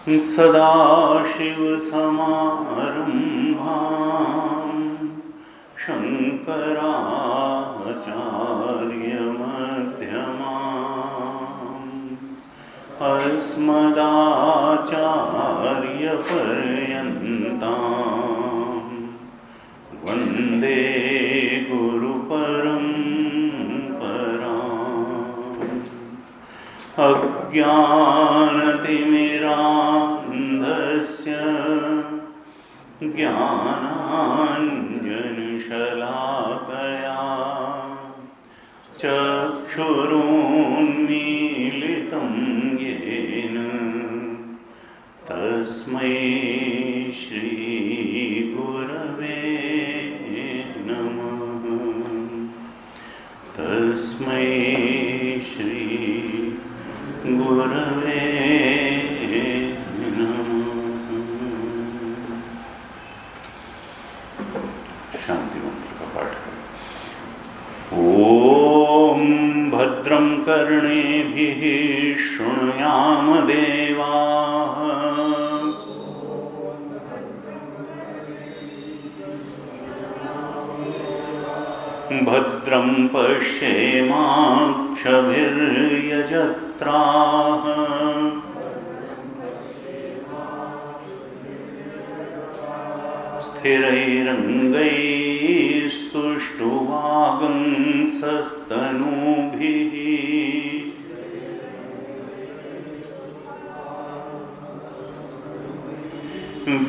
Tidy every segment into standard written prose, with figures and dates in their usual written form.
सदाशिवसमारम्भां शङ्कराचार्यमध्यमाम् अस्मदाचार्यपर्यन्तां वन्दे गुरुपरम्पराम्। अज्ञानतिमिरान्धस्य ज्ञानाञ्जनशलाकया चक्षुरुन्मीलितं येन तस्मै श्रीगुरवे नमः। तस्मै श्रीगुरवे नमः। शांति मंत्र का पाठ करें। ओम भद्रं कर्णेभिः शृणुयाम देवाः भद्रं पश्येमाक्षभिर्यजत्राः स्थिरैरङ्गैस्तुष्टुवागुंसस्तनूभिः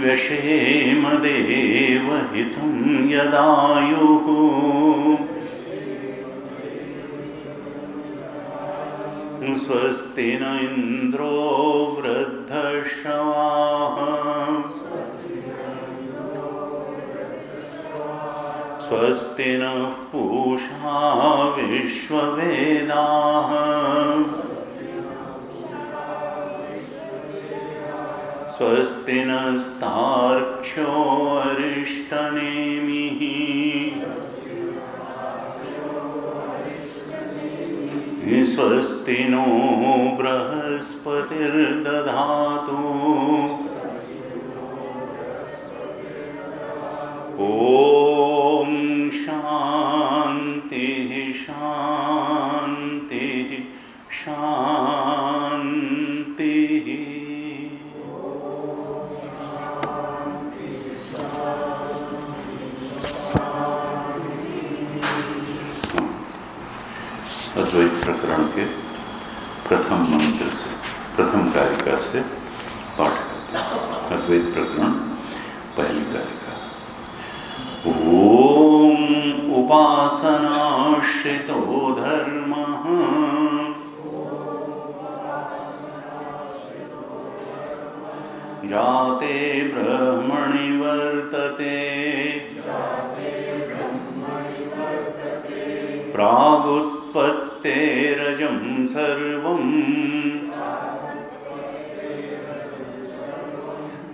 व्यशेम देवहितं यदायुः स्वस्ति न इन्द्रो वृद्धश्रवाः स्वस्ति नः पूषा विश्ववेदाः स्वस्ति नस्तार्क्ष्यो अरिष्टनेमिः स्वस्ति नो बृहस्पतिर्दधातु ॐ शान्तिः शान्तिः शान्तिः। अद्वैत प्रकरण के प्रथम मंत्र से, प्रथम कारिका से पाठ करते हैं। अद्वैत प्रकरण पहली कारिका। ओम उपासनाश्रितो धर्मः जाते ब्रह्मणि वर्तते प्रागुत्पत्तेरजं सर्वं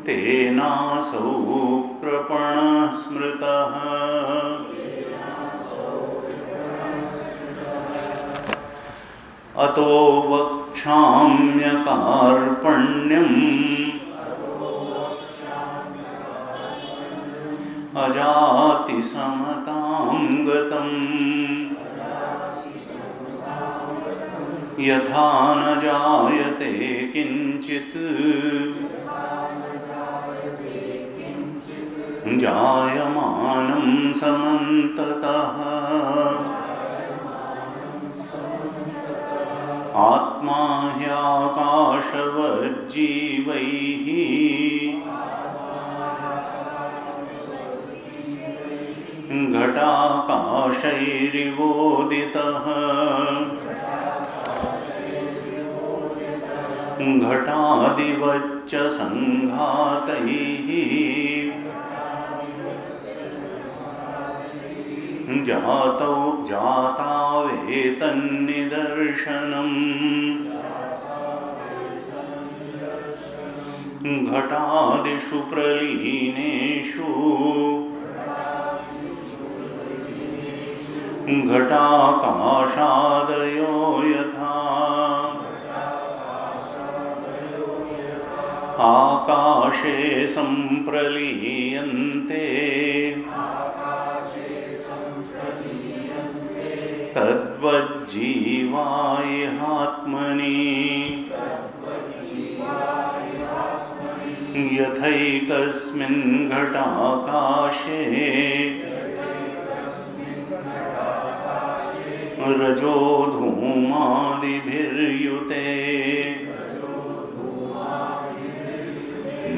तेनासौ कृपणः स्मृतः अतो वक्ष्याम्यकार्पण्यम् अजातिसमतां गतम् यथा न जायते किंचित् जायमानं समन्ततः आत्मा ह्याकाशवज्जीवैः घटाकाशैरिवोदितः घटादिवच्च संघातैः जातौ जातावेतन्निदर्शनम् घटादिषु प्रलीनेषु घटाकाशादयो यथा आकाशे सम्प्रलीयन्ते तद्वज्जीवा इहात्मनि यथैकस्मिन् घटाकाशे रजो धूमादिभिर्युते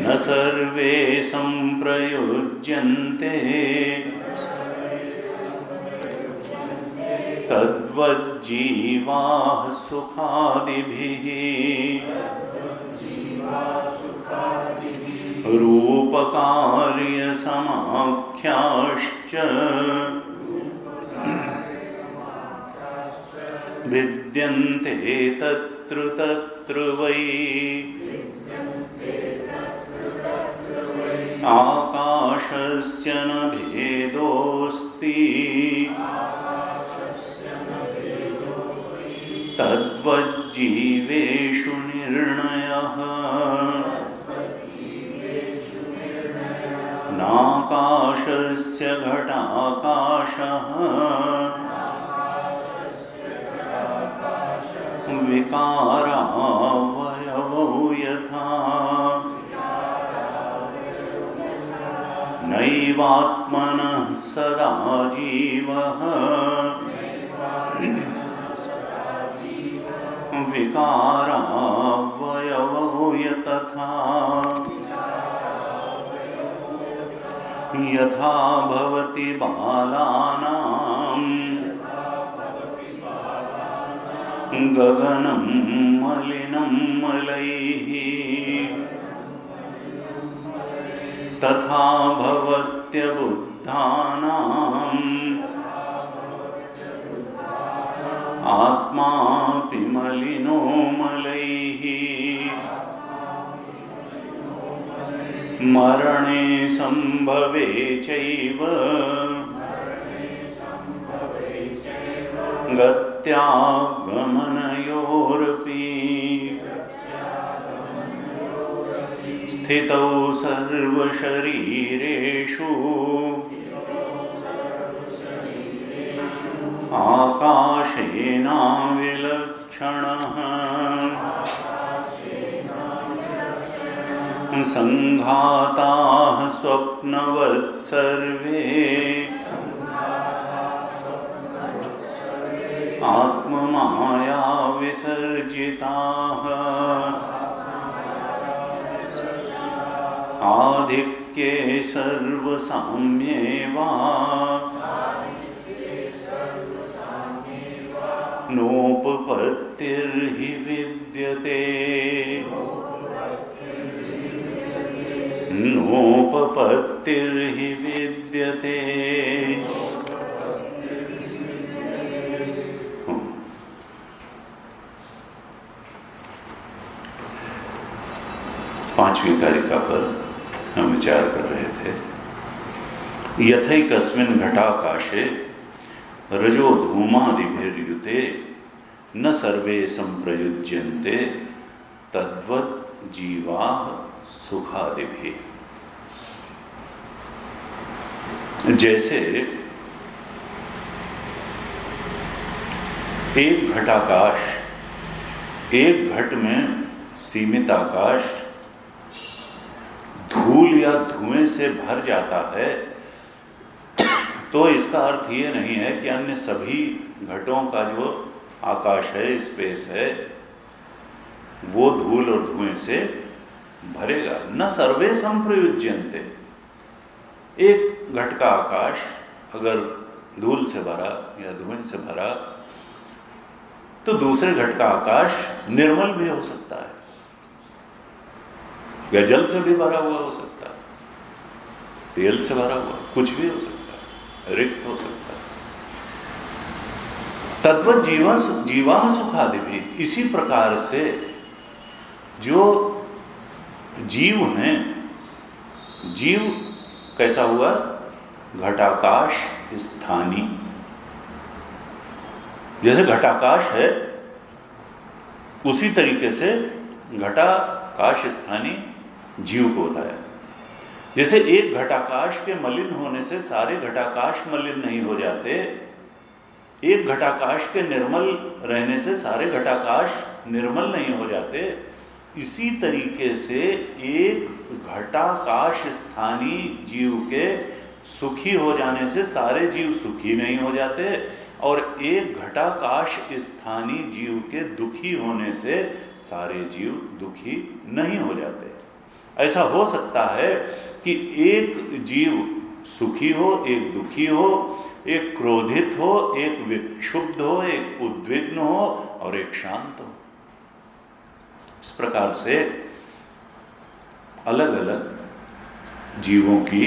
न सर्वे सम्प्रयुज्यन्ते तद्वज्जीवाः सुखादिभिः रूपकार्यसमाख्याश्च विद्यन्ते तत्र तत्र वै आकाशस्य न भेदोऽस्ति तद्वज्जीवेषु निर्णयः नाकाशस्य घटाकाशः विकारावयवौ यथा नैवात्मनः सदा जीवः विकारावयवौ यतथा यथा भवति बालानां गगनं मलिनं मलैः तथा भवत्यबुद्धानाम् आत्मापि मलिनो मलैः मरणे संभवे चैव गत्यागमनयोरपि स्थितौ सर्वशरीरेषु आकाशेनाविलक्षणः संघाताः स्वप्नवत् सर्वे आत्ममाया विसर्जिताः आधिक्ये सर्वसाम्ये वा नोपपत्तिर्हि विद्यते नोपपत्तिर्हि विद्यते। पांचवी कारिका पर हम विचार कर रहे थे। यथैकस्मिन् घटाकाशे रजो धूमादिभिर्युते न सर्वे संप्रयुज्यन्ते तद्वत् जीवाः सुखादिभिः। जैसे एक घटाकाश, एक घट में सीमित आकाश धूल या धुएं से भर जाता है, तो इसका अर्थ ये नहीं है कि अन्य सभी घटों का जो आकाश है, स्पेस है, वो धूल और धुएं से भरेगा। न सर्वे संप्रयुज्यन्ते। एक घट का आकाश अगर धूल से भरा या धुएं से भरा, तो दूसरे घट का आकाश निर्मल भी हो सकता है, या जल से भी भरा हुआ हो सकता है, तेल से भरा हुआ, कुछ भी हो सकता है, रिक्त हो सकता है। तद्वत् जीवा सुखादि भी। इसी प्रकार से जो जीव हैं, जीव कैसा हुआ? घटाकाश स्थानी। जैसे घटाकाश है, उसी तरीके से घटाकाश स्थानी जीव को बताया। जैसे एक घटाकाश के मलिन होने से सारे घटाकाश मलिन नहीं हो जाते, एक घटाकाश के निर्मल रहने से सारे घटाकाश निर्मल नहीं हो जाते, इसी तरीके से एक घटाकाश स्थानीय जीव के सुखी हो जाने से सारे जीव सुखी नहीं हो जाते, और एक घटाकाश स्थानीय जीव के दुखी होने से सारे जीव दुखी नहीं हो जाते। ऐसा हो सकता है कि एक जीव सुखी हो, एक दुखी हो, एक क्रोधित हो, एक विक्षुब्ध हो, एक उद्विग्न हो और एक शांत हो। इस प्रकार से अलग अलग जीवों की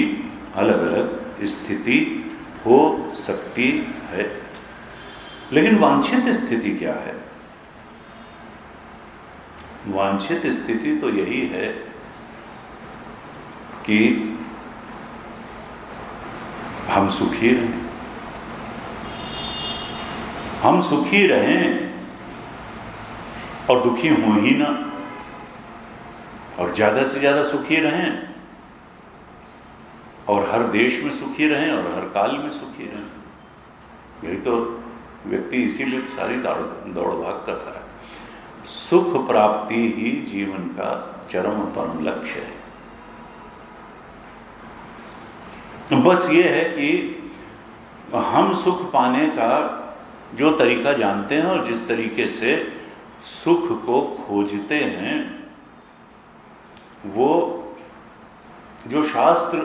अलग अलग स्थिति हो सकती है। लेकिन वांछित स्थिति क्या है? वांछित स्थिति तो यही है कि हम सुखी रहें, हम सुखी रहें और दुखी हो ही ना, और ज्यादा से ज्यादा सुखी रहें और हर देश में सुखी रहें और हर काल में सुखी रहें। यही तो व्यक्ति इसीलिए सारी दौड़ भाग कर रहा है। सुख प्राप्ति ही जीवन का चरम परम लक्ष्य है। बस ये है कि हम सुख पाने का जो तरीका जानते हैं और जिस तरीके से सुख को खोजते हैं, वो जो शास्त्र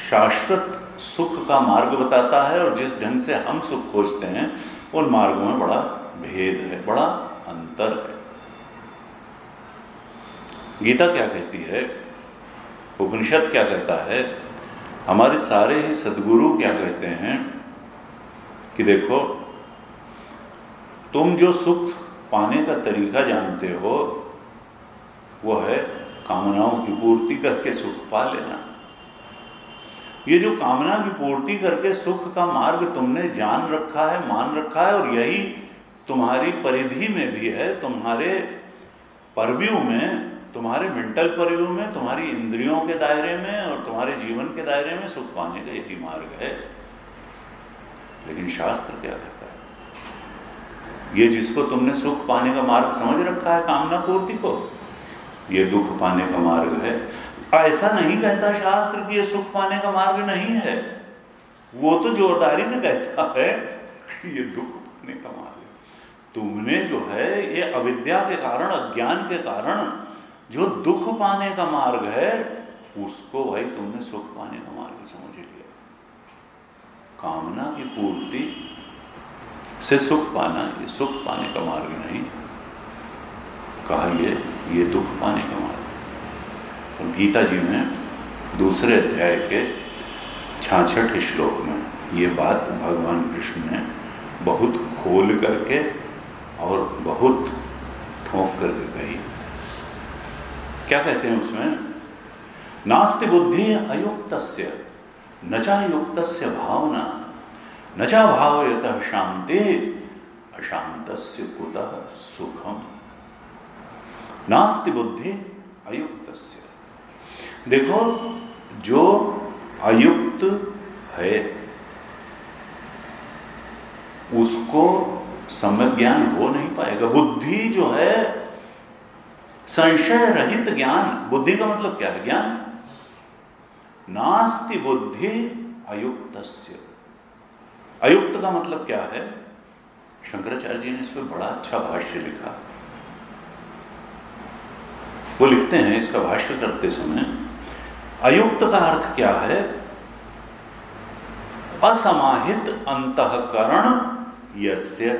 शाश्वत सुख का मार्ग बताता है और जिस ढंग से हम सुख खोजते हैं, उन मार्गों में बड़ा भेद है, बड़ा अंतर है। गीता क्या कहती है, उपनिषद क्या कहता है, हमारे सारे ही सद्गुरु क्या कहते हैं कि देखो, तुम जो सुख पाने का तरीका जानते हो वो है कामनाओं की पूर्ति करके सुख पा लेना। ये जो कामना की पूर्ति करके सुख का मार्ग तुमने जान रखा है, मान रखा है, और यही तुम्हारी परिधि में भी है, तुम्हारे परव्यू में, तुम्हारे मेंटल परव्यू में, तुम्हारी इंद्रियों के दायरे में और तुम्हारे जीवन के दायरे में सुख पाने का यही मार्ग है। लेकिन शास्त्र क्या कहता है? ये जिसको तुमने सुख पाने का मार्ग समझ रखा है, कामना पूर्ति को, ये दुख पाने का मार्ग है। ऐसा नहीं कहता शास्त्र कि ये सुख पाने का मार्ग नहीं है, वो तो जोरदारी से कहता है कि ये दुख पाने का मार्ग है। तुमने जो है ये अविद्या के कारण, अज्ञान के कारण जो दुख पाने का मार्ग है, उसको भाई तुमने सुख पाने का मार्ग समझ लिया। कामना की पूर्ति से सुख पाना, ये सुख पाने का मार्ग नहीं, कहा ये दुख पाने का मार्ग। तो गीता जी में दूसरे अध्याय के 66 श्लोक में ये बात भगवान कृष्ण ने बहुत खोल करके और बहुत ठोक करके कही। क्या कहते हैं उसमें? नास्ति बुद्धि अयुक्तस्य न चा युक्तस्य भावना न चा भावयतः शांति अशांतस्य कुतः सुखम। नास्ति बुद्धि अयुक्तस्य। देखो, जो अयुक्त है उसको सम्यक ज्ञान हो नहीं पाएगा। बुद्धि जो है संशय रहित ज्ञान, बुद्धि का मतलब क्या है? ज्ञान। नास्ति बुद्धि अयुक्तस्य। अयुक्त का मतलब क्या है? शंकराचार्य जी ने इस पर बड़ा अच्छा भाष्य लिखा। वो लिखते हैं इसका भाष्य करते समय, अयुक्त का अर्थ क्या है? असमाहित अंतःकरण यस्य,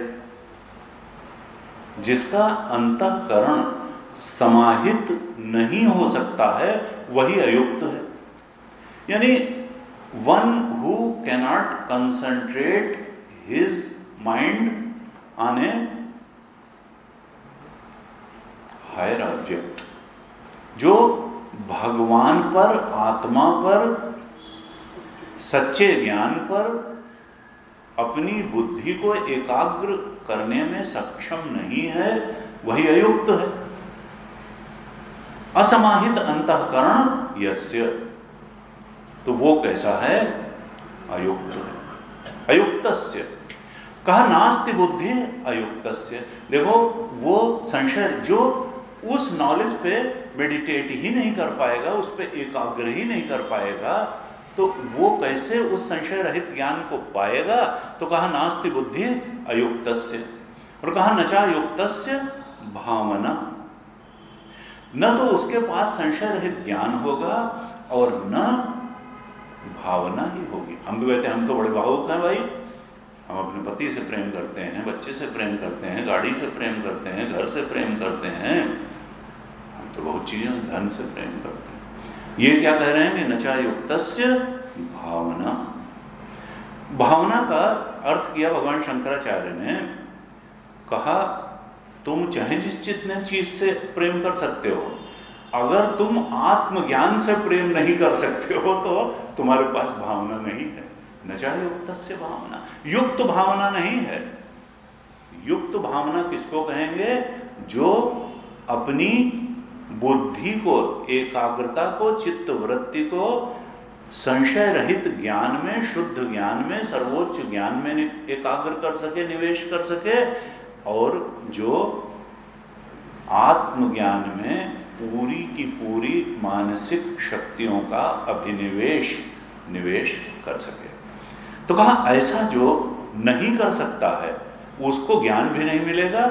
जिसका अंतःकरण समाहित नहीं हो सकता है वही अयुक्त है। यानी one who cannot concentrate his mind on a higher object, जो भगवान पर, आत्मा पर, सच्चे ज्ञान पर अपनी बुद्धि को एकाग्र करने में सक्षम नहीं है, वही अयुक्त है। असमाहित अंतःकरण यस्य, तो वो कैसा है? अयुक्त है। अयुक्तस्य कहा नास्ति बुद्धि अयुक्तस्य। देखो वो संशय जो उस नॉलेज पे मेडिटेट ही नहीं कर पाएगा, उस पे एकाग्र ही नहीं कर पाएगा, तो वो कैसे उस संशय रहित ज्ञान को पाएगा? तो कहा नास्ति बुद्धि अयुक्तस्य, और कहा नचा युक्तस्य भावना, न तो उसके पास संशय रहित ज्ञान होगा और न भावना ही होगी। हम तो कहते हैं हम तो बड़े भावुक हैं भाई, हम अपने पति से प्रेम करते हैं, बच्चे से प्रेम करते हैं, गाड़ी से प्रेम करते हैं, घर से प्रेम करते हैं, हम तो बहुत चीजें, धन से प्रेम करते हैं। ये क्या कह रहे हैं कि नचा युक्तस्य भावना। भावना का अर्थ किया भगवान शंकराचार्य ने, कहा तुम चाहे जिस चीज से प्रेम कर सकते हो, अगर तुम आत्मज्ञान से प्रेम नहीं कर सकते हो तो तुम्हारे पास भावना नहीं है। नचा युक्तस्य भावना, युक्त भावना नहीं है। युक्त भावना किसको कहेंगे? जो अपनी बुद्धि को, एकाग्रता को, चित्त वृत्ति को संशय रहित ज्ञान में, शुद्ध ज्ञान में, सर्वोच्च ज्ञान में एकाग्र कर सके, निवेश कर सके, और जो आत्मज्ञान में पूरी की पूरी मानसिक शक्तियों का निवेश कर सके। तो कहा ऐसा जो नहीं कर सकता है उसको ज्ञान भी नहीं मिलेगा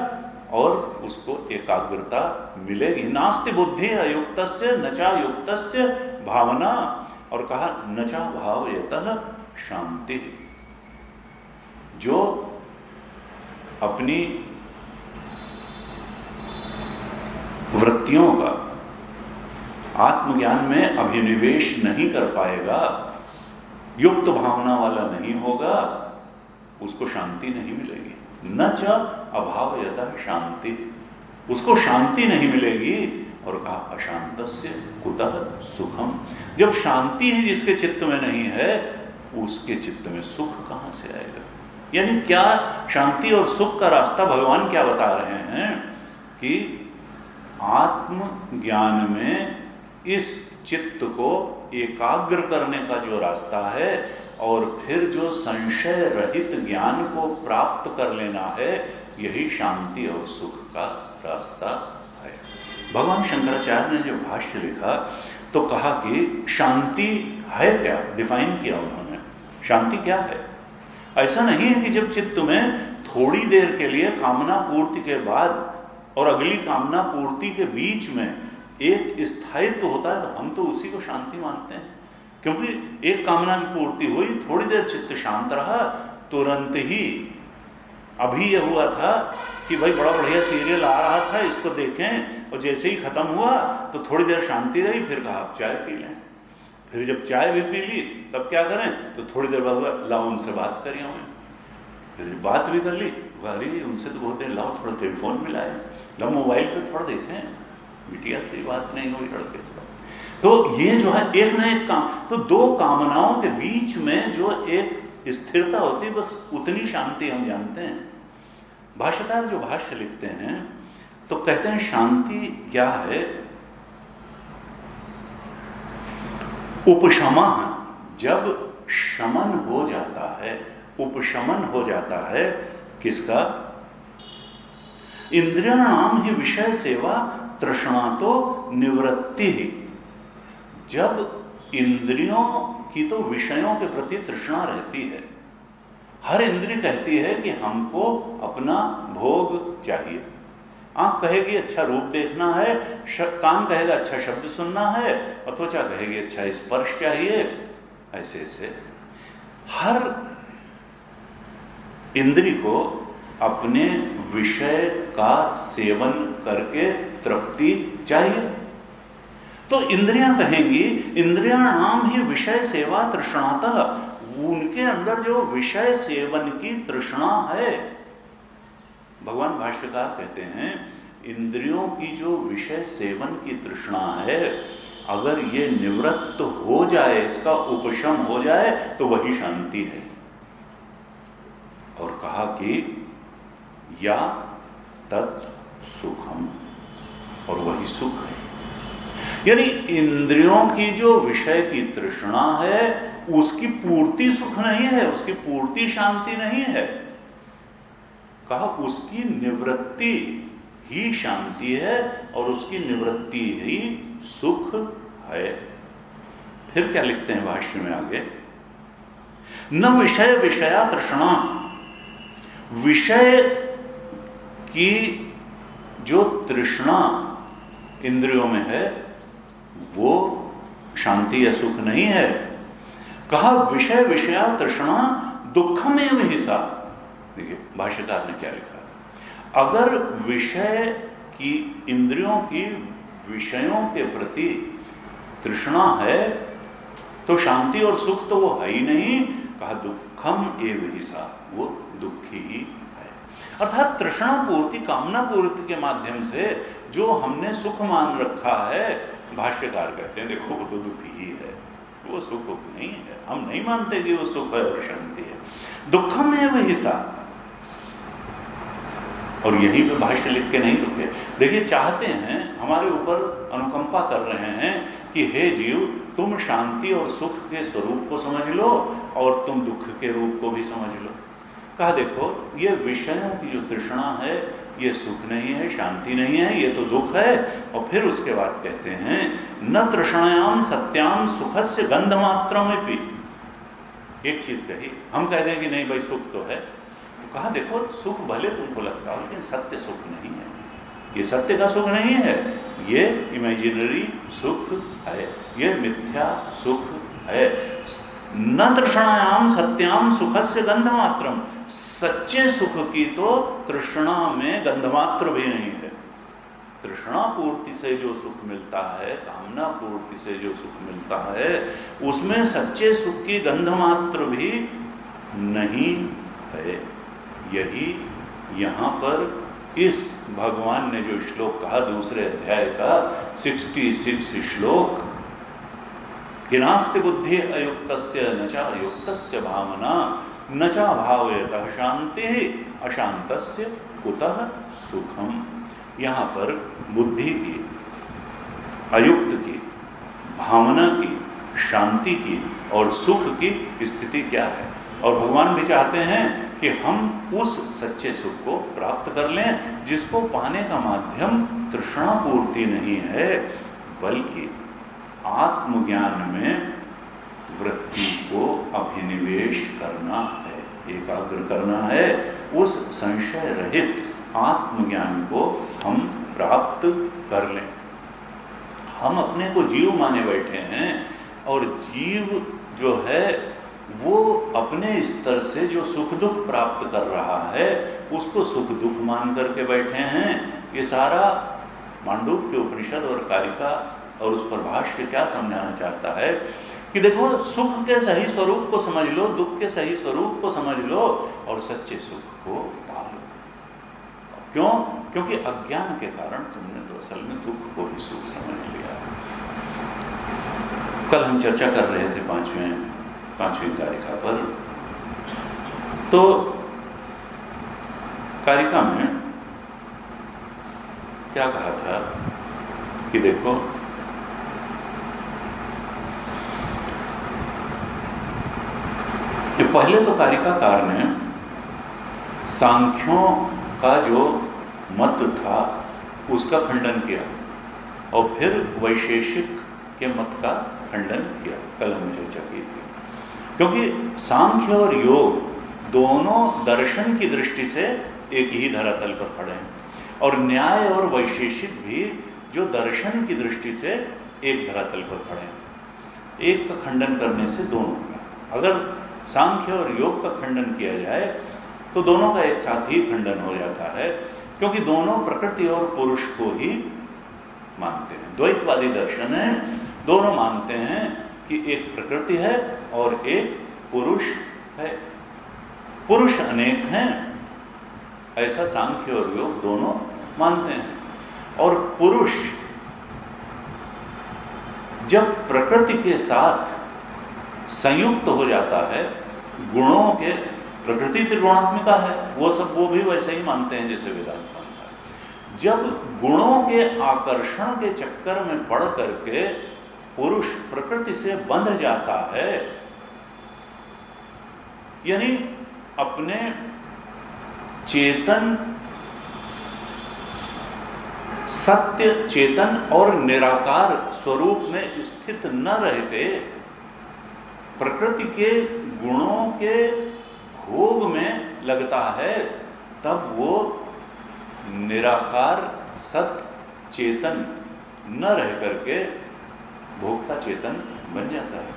और उसको एकाग्रता मिलेगी। नास्ति बुद्धि अयुक्तस्य नचा युक्तस्य भावना, और कहा नचा भावयतः शांति। जो अपनी वृत्तियों का आत्मज्ञान में अभिनिवेश नहीं कर पाएगा, युक्त भावना वाला नहीं होगा, उसको शांति नहीं मिलेगी। न च अभावयतः शांति, उसको शांति नहीं मिलेगी। और कहा अशांतस्य कुतः सुखम, जब शांति ही जिसके चित्त में नहीं है उसके चित्त में सुख कहां से आएगा? यानी क्या शांति और सुख का रास्ता भगवान क्या बता रहे हैं कि आत्म ज्ञान में इस चित्त को एकाग्र करने का जो रास्ता है और फिर जो संशय रहित ज्ञान को प्राप्त कर लेना है, यही शांति और सुख का रास्ता है। भगवान शंकराचार्य ने जो भाष्य लिखा तो कहा कि शांति है क्या, डिफाइन किया उन्होंने। शांति क्या है? ऐसा नहीं है कि जब चित्त में थोड़ी देर के लिए कामना पूर्ति के बाद और अगली कामना पूर्ति के बीच में एक स्थायित्व होता है तो हम तो उसी को शांति मानते हैं, क्योंकि एक कामना की पूर्ति हुई, थोड़ी देर चित्त शांत रहा, तुरंत ही अभी यह हुआ था कि भाई बड़ा बढ़िया सीरियल आ रहा था, इसको देखें, और जैसे ही खत्म हुआ तो थोड़ी देर शांति रही, फिर कहा आप चाय पी लें। फिर जब चाय भी पी ली तब क्या करें, तो थोड़ी देर बाद लाओ उनसे बात करिए, फिर बात भी कर ली, अरे उनसे तो बहुत देर, लाओ थोड़ा टेलीफोन मिलाए, लाओ मोबाइल पे थोड़ा देखें, बिटिया से बात नहीं हुई लड़के से। तो ये जो है एक ना एक काम, तो दो कामनाओं के बीच में जो एक स्थिरता होती है, बस उतनी शांति हम जानते हैं। भाष्यकार जो भाष्य लिखते हैं तो कहते हैं शांति क्या है? उपशमा, जब शमन हो जाता है, उपशमन हो जाता है किसका? इंद्रियाणाम ही विषय सेवा तृष्णा तो निवृत्ति ही। जब इंद्रियों की तो विषयों के प्रति तृष्णा रहती है, हर इंद्रिय कहती है कि हमको अपना भोग चाहिए। आंख कहेगी अच्छा रूप देखना है, कान कहेगा अच्छा शब्द सुनना है, और त्वचा कहेगी अच्छा स्पर्श चाहिए। ऐसे ऐसे हर इंद्रिय को अपने विषय का सेवन करके तृप्ति चाहिए। तो इंद्रियां कहेंगी, इंद्रियाणाम ही विषय सेवा तृष्णातः, उनके अंदर जो विषय सेवन की तृष्णा है, भगवान भाष्यकार कहते हैं इंद्रियों की जो विषय सेवन की तृष्णा है, अगर ये निवृत्त हो जाए, इसका उपशम हो जाए, तो वही शांति है। और कहा कि या तत् सुखम, और वही सुख है। यानी इंद्रियों की जो विषय की तृष्णा है उसकी पूर्ति सुख नहीं है, उसकी पूर्ति शांति नहीं है। कहा उसकी निवृत्ति ही शांति है और उसकी निवृत्ति ही सुख है। फिर क्या लिखते हैं भाष्य में आगे, न विषय विषया तृष्णा, विषय की जो तृष्णा इंद्रियों में है वो शांति या सुख नहीं है। कहा विषय विषया तृष्णा दुखमेव ही सा। देखिए भाष्यकार ने क्या लिखा, अगर विषय की इंद्रियों की विषयों के प्रति तृष्णा है तो शांति और सुख तो वो है ही नहीं। कहा दुखम एव ही सा, वो दुखी ही है। अर्थात तृष्णा पूर्ति, कामना पूर्ति के माध्यम से जो हमने सुख मान रखा है, भाष्यकार कहते हैं देखो वो तो दुखी ही है, वो सुख नहीं है। हम नहीं मानते कि वो सुख है और शांति है। दुखम एव ही सा। और यहीं पे भाष्य लिख के नहीं रुके। देखिए चाहते हैं, हमारे ऊपर अनुकंपा कर रहे हैं कि हे जीव तुम शांति और सुख के स्वरूप को समझ लो और तुम दुख के रूप को भी समझ लो। कहा देखो ये विषयों की जो तृष्णा है ये सुख नहीं है, शांति नहीं है, ये तो दुख है। और फिर उसके बाद कहते हैं न तृष्णायाम सत्याम सुखस्य गंध मात्रमपि। एक चीज कही, हम कह दें कि नहीं भाई सुख तो है, तो कहा देखो सुख भले तुमको लगता हो लेकिन सत्य सुख नहीं है, ये सत्य का सुख नहीं है, ये इमेजिनरी सुख है, ये मिथ्या सुख है। न तृष्णायाम सत्याम सुखस्य गंध मात्रम, सच्चे सुख की तो तृष्णा में गंधमात्र भी नहीं है। तृष्णा पूर्ति से जो सुख मिलता है, कामना पूर्ति से जो सुख मिलता है, उसमें सच्चे सुख की गंधमात्र भी नहीं है। यही यहाँ पर इस भगवान ने जो श्लोक कहा दूसरे अध्याय का 66 श्लोक, कि नास्ति बुद्धि अयुक्तस्य न च अयुक्तस्य भावना न च भावयतः शांति अशांतस्य कुतः सुखम। यहाँ पर बुद्धि की, अयुक्त की, भावना की, शांति की और सुख की स्थिति क्या है। और भगवान भी चाहते हैं कि हम उस सच्चे सुख को प्राप्त कर लें जिसको पाने का माध्यम तृष्णा पूर्ति नहीं है बल्कि आत्मज्ञान में वृत्ति को अभिनिवेश करना है, एकाग्र करना है। उस संशय रहित आत्मज्ञान को हम प्राप्त कर लें। हम अपने को जीव माने बैठे हैं और जीव जो है वो अपने स्तर से जो सुख दुख प्राप्त कर रहा है उसको सुख दुख मान करके बैठे हैं। ये सारा मांडूक्य उपनिषद और कारिका और उस पर भाष्य क्या समझाना चाहता है कि देखो सुख के सही स्वरूप को समझ लो, दुख के सही स्वरूप को समझ लो और सच्चे सुख को पालो। क्यों? क्योंकि अज्ञान के कारण तुमने तो असल में दुख को ही सुख समझ लिया। कल हम चर्चा कर रहे थे पांचवी कारिका पर। तो कारिका में क्या कहा था कि देखो कि पहले तो कारिकाकार ने सांख्यों का जो मत था उसका खंडन किया और फिर वैशेषिक के मत का खंडन किया। कल हमने चर्चा की थी। क्योंकि सांख्य और योग दोनों दर्शन की दृष्टि से एक ही धरातल पर खड़े हैं और न्याय और वैशेषिक भी जो दर्शन की दृष्टि से एक धरातल पर खड़े हैं। एक का खंडन करने से दोनों का, अगर सांख्य और योग का खंडन किया जाए तो दोनों का एक साथ ही खंडन हो जाता है, क्योंकि दोनों प्रकृति और पुरुष को ही मानते हैं। द्वैतवादी दर्शन है, दोनों मानते हैं कि एक प्रकृति है और एक पुरुष है। पुरुष अनेक हैं ऐसा सांख्य और योग दोनों मानते हैं। और पुरुष जब प्रकृति के साथ संयुक्त हो जाता है, गुणों के, प्रकृति त्रिगुणात्मिका है, वो भी वैसे ही मानते हैं जैसे वेदांत मानता है। जब गुणों के आकर्षण के चक्कर में पड़ करके पुरुष प्रकृति से बंध जाता है, यानी अपने चेतन, सत्य चेतन और निराकार स्वरूप में स्थित न रहते प्रकृति के गुणों के भोग में लगता है, तब वो निराकार सत चेतन न रह करके भोक्ता चेतन बन जाता है,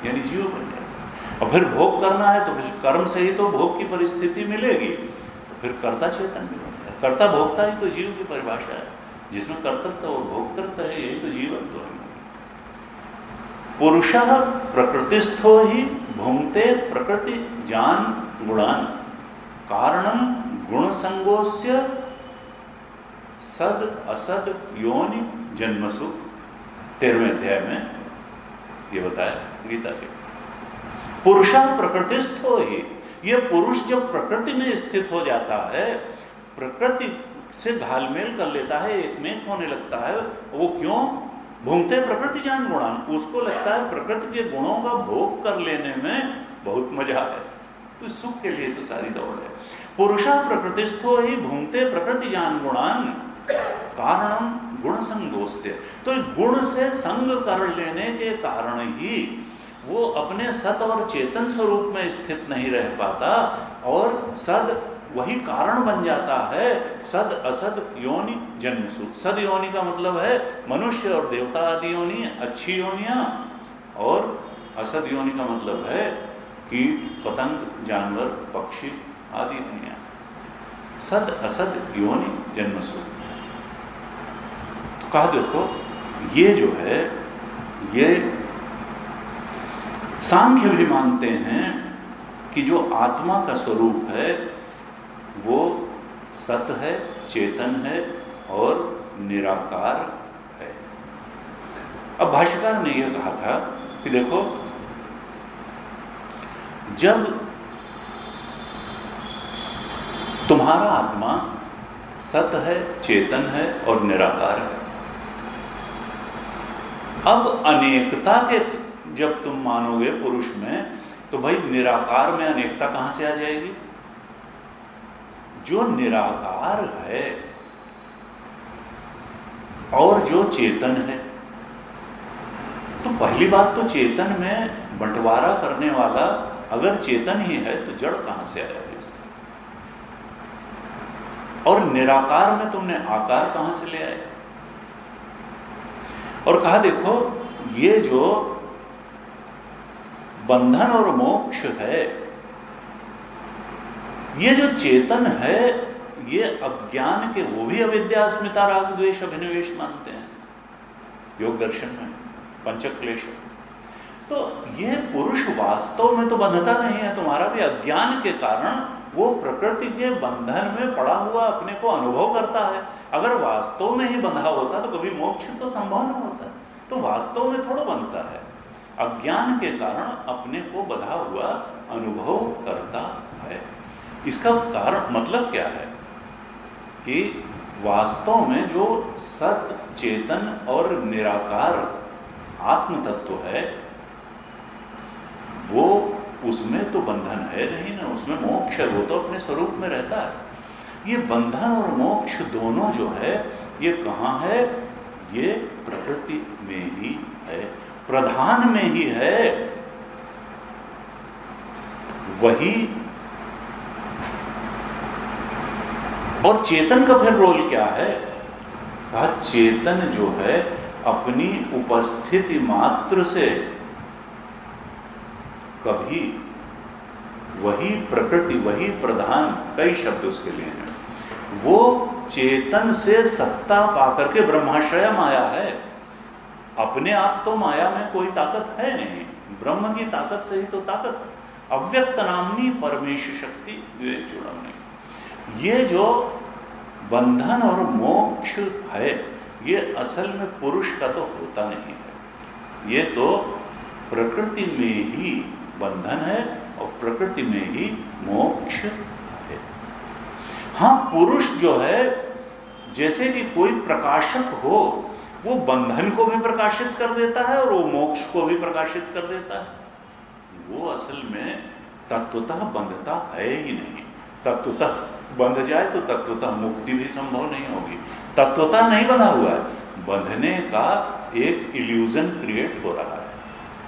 यानी जीव बन जाता है। और फिर भोग करना है तो फिर कर्म से ही तो भोग की परिस्थिति मिलेगी, तो फिर कर्ता चेतन भी बन जाता है। कर्ता भोक्ता ही तो जीव की परिभाषा है, जिसमें कर्तृत्व और भोक्तृत्व है, यही तो जीवत्व है। पुरुषः प्रकृतिस्थो ही भुंक्ते प्रकृति जान गुणान कारणम गुण संगोस्य सद असद योनि जन्मसु। 13वें अध्याय में ये बताया गीता के। पुरुषः प्रकृतिस्थो ही, ये पुरुष जब प्रकृति में स्थित हो जाता है, प्रकृति से घालमेल कर लेता है, एक में एक होने लगता है। वो क्यों? भुंक्ते प्रकृति जान गुणान, उसको लगता है प्रकृति के गुणों का भोग कर लेने में बहुत मजा है, तो सुख के लिए तो सारी दौड़ है। पुरुषः प्रकृतिस्थो ही भुंक्ते प्रकृति जान गुणान कारणम गुण संगोस्य, तो गुण से संग कर लेने के कारण ही वो अपने सत और चेतन स्वरूप में स्थित नहीं रह पाता, और सद वही कारण बन जाता है। सद असद योनि जन्मसु। सद योनि का मतलब है मनुष्य और देवता आदि योनि, अच्छी योनियां, और असद योनि का मतलब है कीट पतंग जानवर पक्षी आदि योनियां। सद असद योनि जन्मसु। तो कहा देखो, ये जो है, ये सांख्य भी मानते हैं कि जो आत्मा का स्वरूप है वो सत है, चेतन है और निराकार है। अब भाष्यकार ने यह कहा था कि देखो, जब तुम्हारा आत्मा सत है, चेतन है और निराकार है, अब अनेकता के जब तुम मानोगे पुरुष में, तो भाई निराकार में अनेकता कहां से आ जाएगी? जो निराकार है और जो चेतन है, तो पहली बात तो चेतन में बंटवारा करने वाला अगर चेतन ही है तो जड़ कहां से आया इसका? और निराकार में तुमने आकार कहां से ले आए? और कहा देखो, ये जो बंधन और मोक्ष है, ये जो चेतन है, ये अज्ञान के, वो भी अविद्या अस्मिता राग द्वेष अभिनिवेश मानते हैं योग दर्शन में, पंचक क्लेश। तो ये पुरुष वास्तव में तो बंधता नहीं है, तुम्हारा भी अज्ञान के कारण वो प्रकृति के बंधन में पड़ा हुआ अपने को अनुभव करता है। अगर वास्तव में ही बंधा होता तो कभी मोक्ष तो संभव न होता, तो वास्तव में थोड़ा बंधता है, अज्ञान के कारण अपने को बंधा हुआ अनुभव करता है। इसका कारण मतलब क्या है कि वास्तव में जो सत चेतन और निराकार आत्म तत्व है, वो उसमें तो बंधन है नहीं ना, उसमें मोक्ष है, वो तो अपने स्वरूप में रहता है। ये बंधन और मोक्ष दोनों जो है, ये कहाँ है? ये प्रकृति में ही है, प्रधान में ही है। वही, और चेतन का फिर रोल क्या है? कहा चेतन जो है अपनी उपस्थिति मात्र से कभी वही प्रकृति, वही प्रधान, कई शब्द उसके लिए हैं, वो चेतन से सत्ता पाकर के ब्रह्माश्रय माया है। अपने आप तो माया में कोई ताकत है नहीं, ब्रह्म की ताकत से ही तो ताकत, अव्यक्त नामनी परमेश शक्ति विवेक चूड़ामणि। ये जो बंधन और मोक्ष है, ये असल में पुरुष का तो होता नहीं है, ये तो प्रकृति में ही बंधन है और प्रकृति में ही मोक्ष है। हाँ, पुरुष जो है जैसे कि कोई प्रकाशक हो, वो बंधन को भी प्रकाशित कर देता है और वो मोक्ष को भी प्रकाशित कर देता है। वो असल में तत्वतः बंधता है ही नहीं। तत्वतः बंध जाए तो तत्वतः मुक्ति भी संभव नहीं होगी। तत्वतः नहीं बंधा हुआ है, बंधने का एक इल्यूजन क्रिएट हो रहा है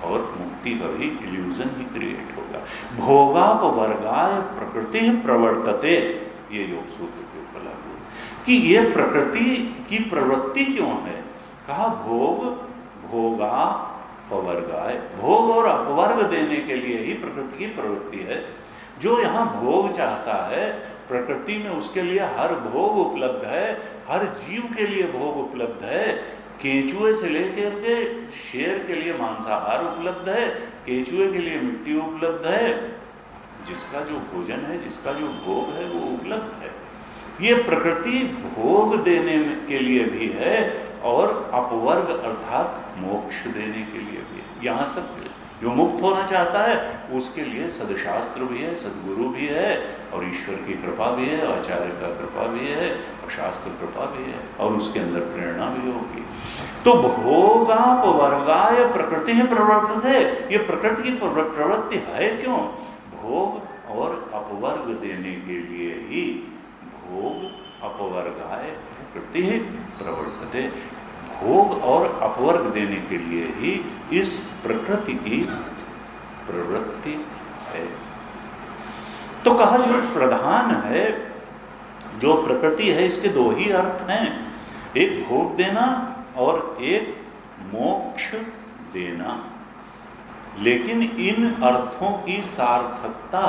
और मुक्ति का भी इल्यूजन ही क्रिएट होगा। भोगापवर्गाय प्रकृति प्रवर्तते, ये योग सूत्र के ऊपर लागू है कि ये प्रकृति की प्रवृत्ति क्यों है। कहा भोग भोगापवर्गाय, भोग और अपवर्ग देने के लिए ही प्रकृति की प्रवृत्ति है। जो यहाँ भोग चाहता है प्रकृति में, उसके लिए हर भोग उपलब्ध है, हर जीव के लिए भोग उपलब्ध है। केंचुए से लेकर के शेर के लिए मांसाहार उपलब्ध है, केंचुए के लिए मिट्टी उपलब्ध है। जिसका जो भोजन है, जिसका जो भोग है, वो उपलब्ध है। ये प्रकृति भोग देने के लिए भी है और अपवर्ग अर्थात मोक्ष देने के लिए भी है। यहाँ सब जो मुक्त होना चाहता है उसके लिए सदशास्त्र भी है, सदगुरु भी है और ईश्वर की कृपा भी है, आचार्य का कृपा भी है और शास्त्र कृपा भी है और उसके अंदर प्रेरणा भी होगी। तो भोगापवर्गाय प्रकृति है प्रवर्तित है। ये प्रकृति की प्रवृत्ति है क्यों? भोग और अपवर्ग देने के लिए ही। भोग अपवर्गाय प्रकृति है प्रवर्तित है। भोग और अपवर्ग देने के लिए ही इस प्रकृति की प्रवृत्ति है। तो कहा जो प्रधान है, जो प्रकृति है, इसके दो ही अर्थ हैं, एक भोग देना और एक मोक्ष देना। लेकिन इन अर्थों की सार्थकता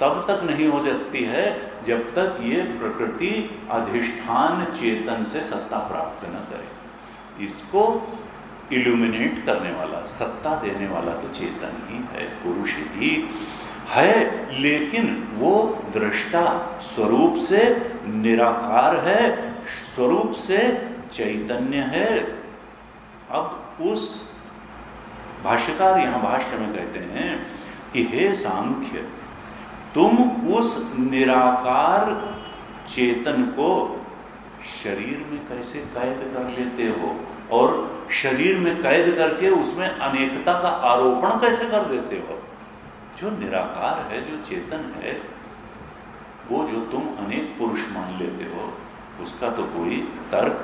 तब तक नहीं हो सकती है जब तक ये प्रकृति अधिष्ठान चेतन से सत्ता प्राप्त न करे। इसको इल्यूमिनेट करने वाला, सत्ता देने वाला तो चेतन ही है, पुरुष ही है। लेकिन वो दृष्टा स्वरूप से निराकार है, स्वरूप से चैतन्य है। अब उस भाष्यकार यहां भाष्य में कहते हैं कि हे सांख्य, तुम उस निराकार चेतन को शरीर में कैसे कैद कर लेते हो और शरीर में कैद करके उसमें अनेकता का आरोपण कैसे कर देते हो? जो निराकार है, जो चेतन है, वो जो तुम अनेक पुरुष मान लेते हो, उसका तो कोई तर्क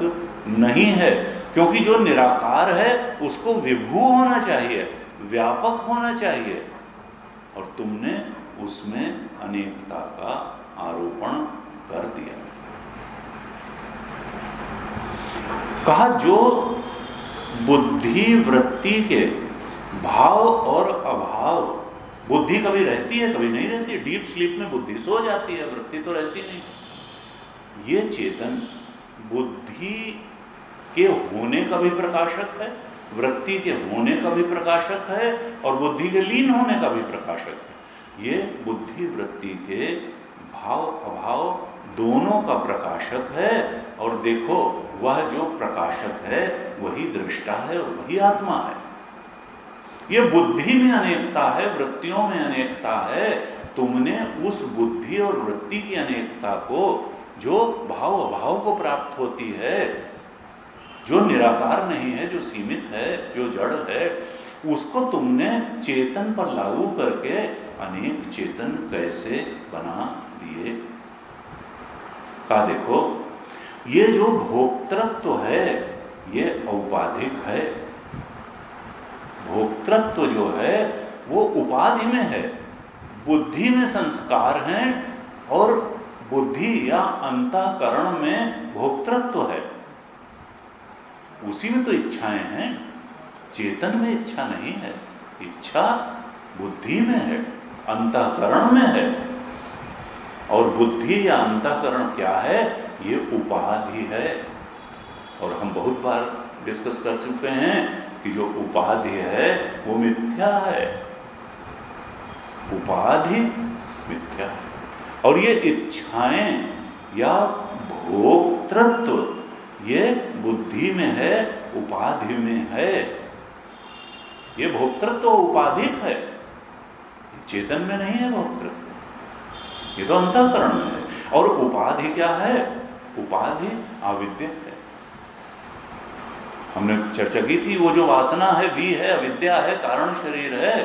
नहीं है। क्योंकि जो निराकार है उसको विभू होना चाहिए, व्यापक होना चाहिए, और तुमने उसमें अनेकता का आरोपण कर दिया। कहा जो बुद्धि वृत्ति के भाव और अभाव, बुद्धि कभी रहती है कभी नहीं रहती, डीप स्लीप में बुद्धि सो जाती है, वृत्ति तो रहती नहीं। ये चेतन बुद्धि के होने का भी प्रकाशक है, वृत्ति के होने का भी प्रकाशक है और बुद्धि के लीन होने का भी प्रकाशक है। ये बुद्धि वृत्ति के भाव अभाव दोनों का प्रकाशक है। और देखो, वह जो प्रकाशक है वही दृष्टा है और वही आत्मा है। ये बुद्धि में अनेकता है, वृत्तियों में अनेकता है। तुमने उस बुद्धि और वृत्ति की अनेकता को, जो भाव अभाव को प्राप्त होती है, जो निराकार नहीं है, जो सीमित है, जो जड़ है, उसको तुमने चेतन पर लागू करके अनेक चेतन कैसे बना दिए। का देखो, ये जो भोक्तृत्व है ये औपाधिक है। भोक्तृत्व जो है वो उपाधि में है, बुद्धि में संस्कार हैं और बुद्धि या अंतःकरण में भोक्तृत्व है। उसी में तो इच्छाएं हैं, चेतन में इच्छा नहीं है। इच्छा बुद्धि में है, अंतःकरण में है। और बुद्धि या अंतःकरण क्या है? ये उपाधि है। और हम बहुत बार डिस्कस कर चुके हैं कि जो उपाधि है वो मिथ्या है। उपाधि मिथ्या है। और ये इच्छाएं या भोक्तृत्व ये बुद्धि में है, उपाधि में है। ये भोक्तृत्व उपाधिक है, चेतन में नहीं है भोक्तृत्व, ये तो अंतःकरण में है। और उपाधि क्या है? उपाधि अविद्या है। हमने चर्चा की थी, वो जो वासना है, भी है, अविद्या है, कारण शरीर है,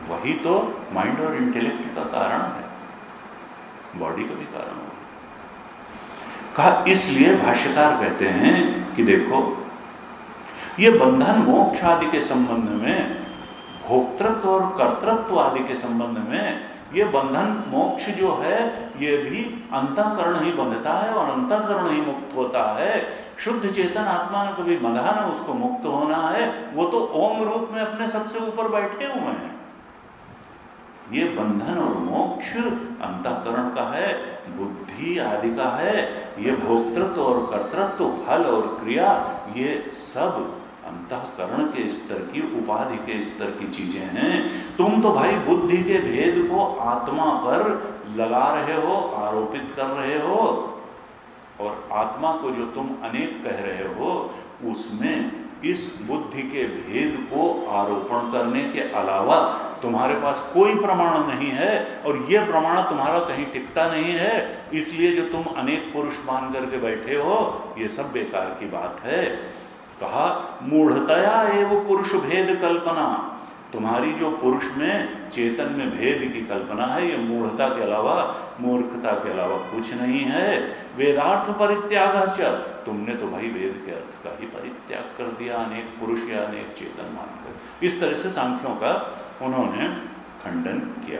वही तो माइंड और इंटेलेक्ट का कारण है, बॉडी का भी कारण है। कहा इसलिए भाष्यकार कहते हैं कि देखो, ये बंधन मोक्ष आदि के संबंध में, भोक्तृत्व और कर्तृत्व आदि के संबंध में, ये बंधन मोक्ष जो है ये भी अंतःकरण ही बंधता है और अंतःकरण ही मुक्त होता है। शुद्ध चेतन आत्मा ने कभी बंधा ना, उसको मुक्त होना है, वो तो ओम रूप में अपने सबसे ऊपर बैठे हुए हैं। ये बंधन और मोक्ष अंतःकरण का है, बुद्धि आदि का है। ये भोक्तृत्व और कर्तृत्व, फल और क्रिया, ये सब अंतःकरण के स्तर की, उपाधि के स्तर की चीजें हैं। तुम तो भाई बुद्धि के भेद को आत्मा पर लगा रहे हो, आरोपित कर रहे हो, और आत्मा को जो तुम अनेक कह रहे हो, उसमें इस बुद्धि के भेद को आरोपण करने के अलावा तुम्हारे पास कोई प्रमाण नहीं है, और यह प्रमाण तुम्हारा कहीं टिकता नहीं है। इसलिए जो तुम अनेक पुरुष मान करके बैठे हो, ये सब बेकार की बात है। कहा मूढ़तया एवं पुरुष भेद कल्पना, तुम्हारी जो पुरुष में, चेतन में भेद की कल्पना है, ये मूढ़ता के अलावा, मूर्खता के अलावा कुछ नहीं है। वेदार्थ परित्याग, तुमने तो भाई वेद के अर्थ का ही परित्याग कर दिया, अनेक पुरुष या अनेक चेतन मानकर। इस तरह से सांख्यों का उन्होंने खंडन किया।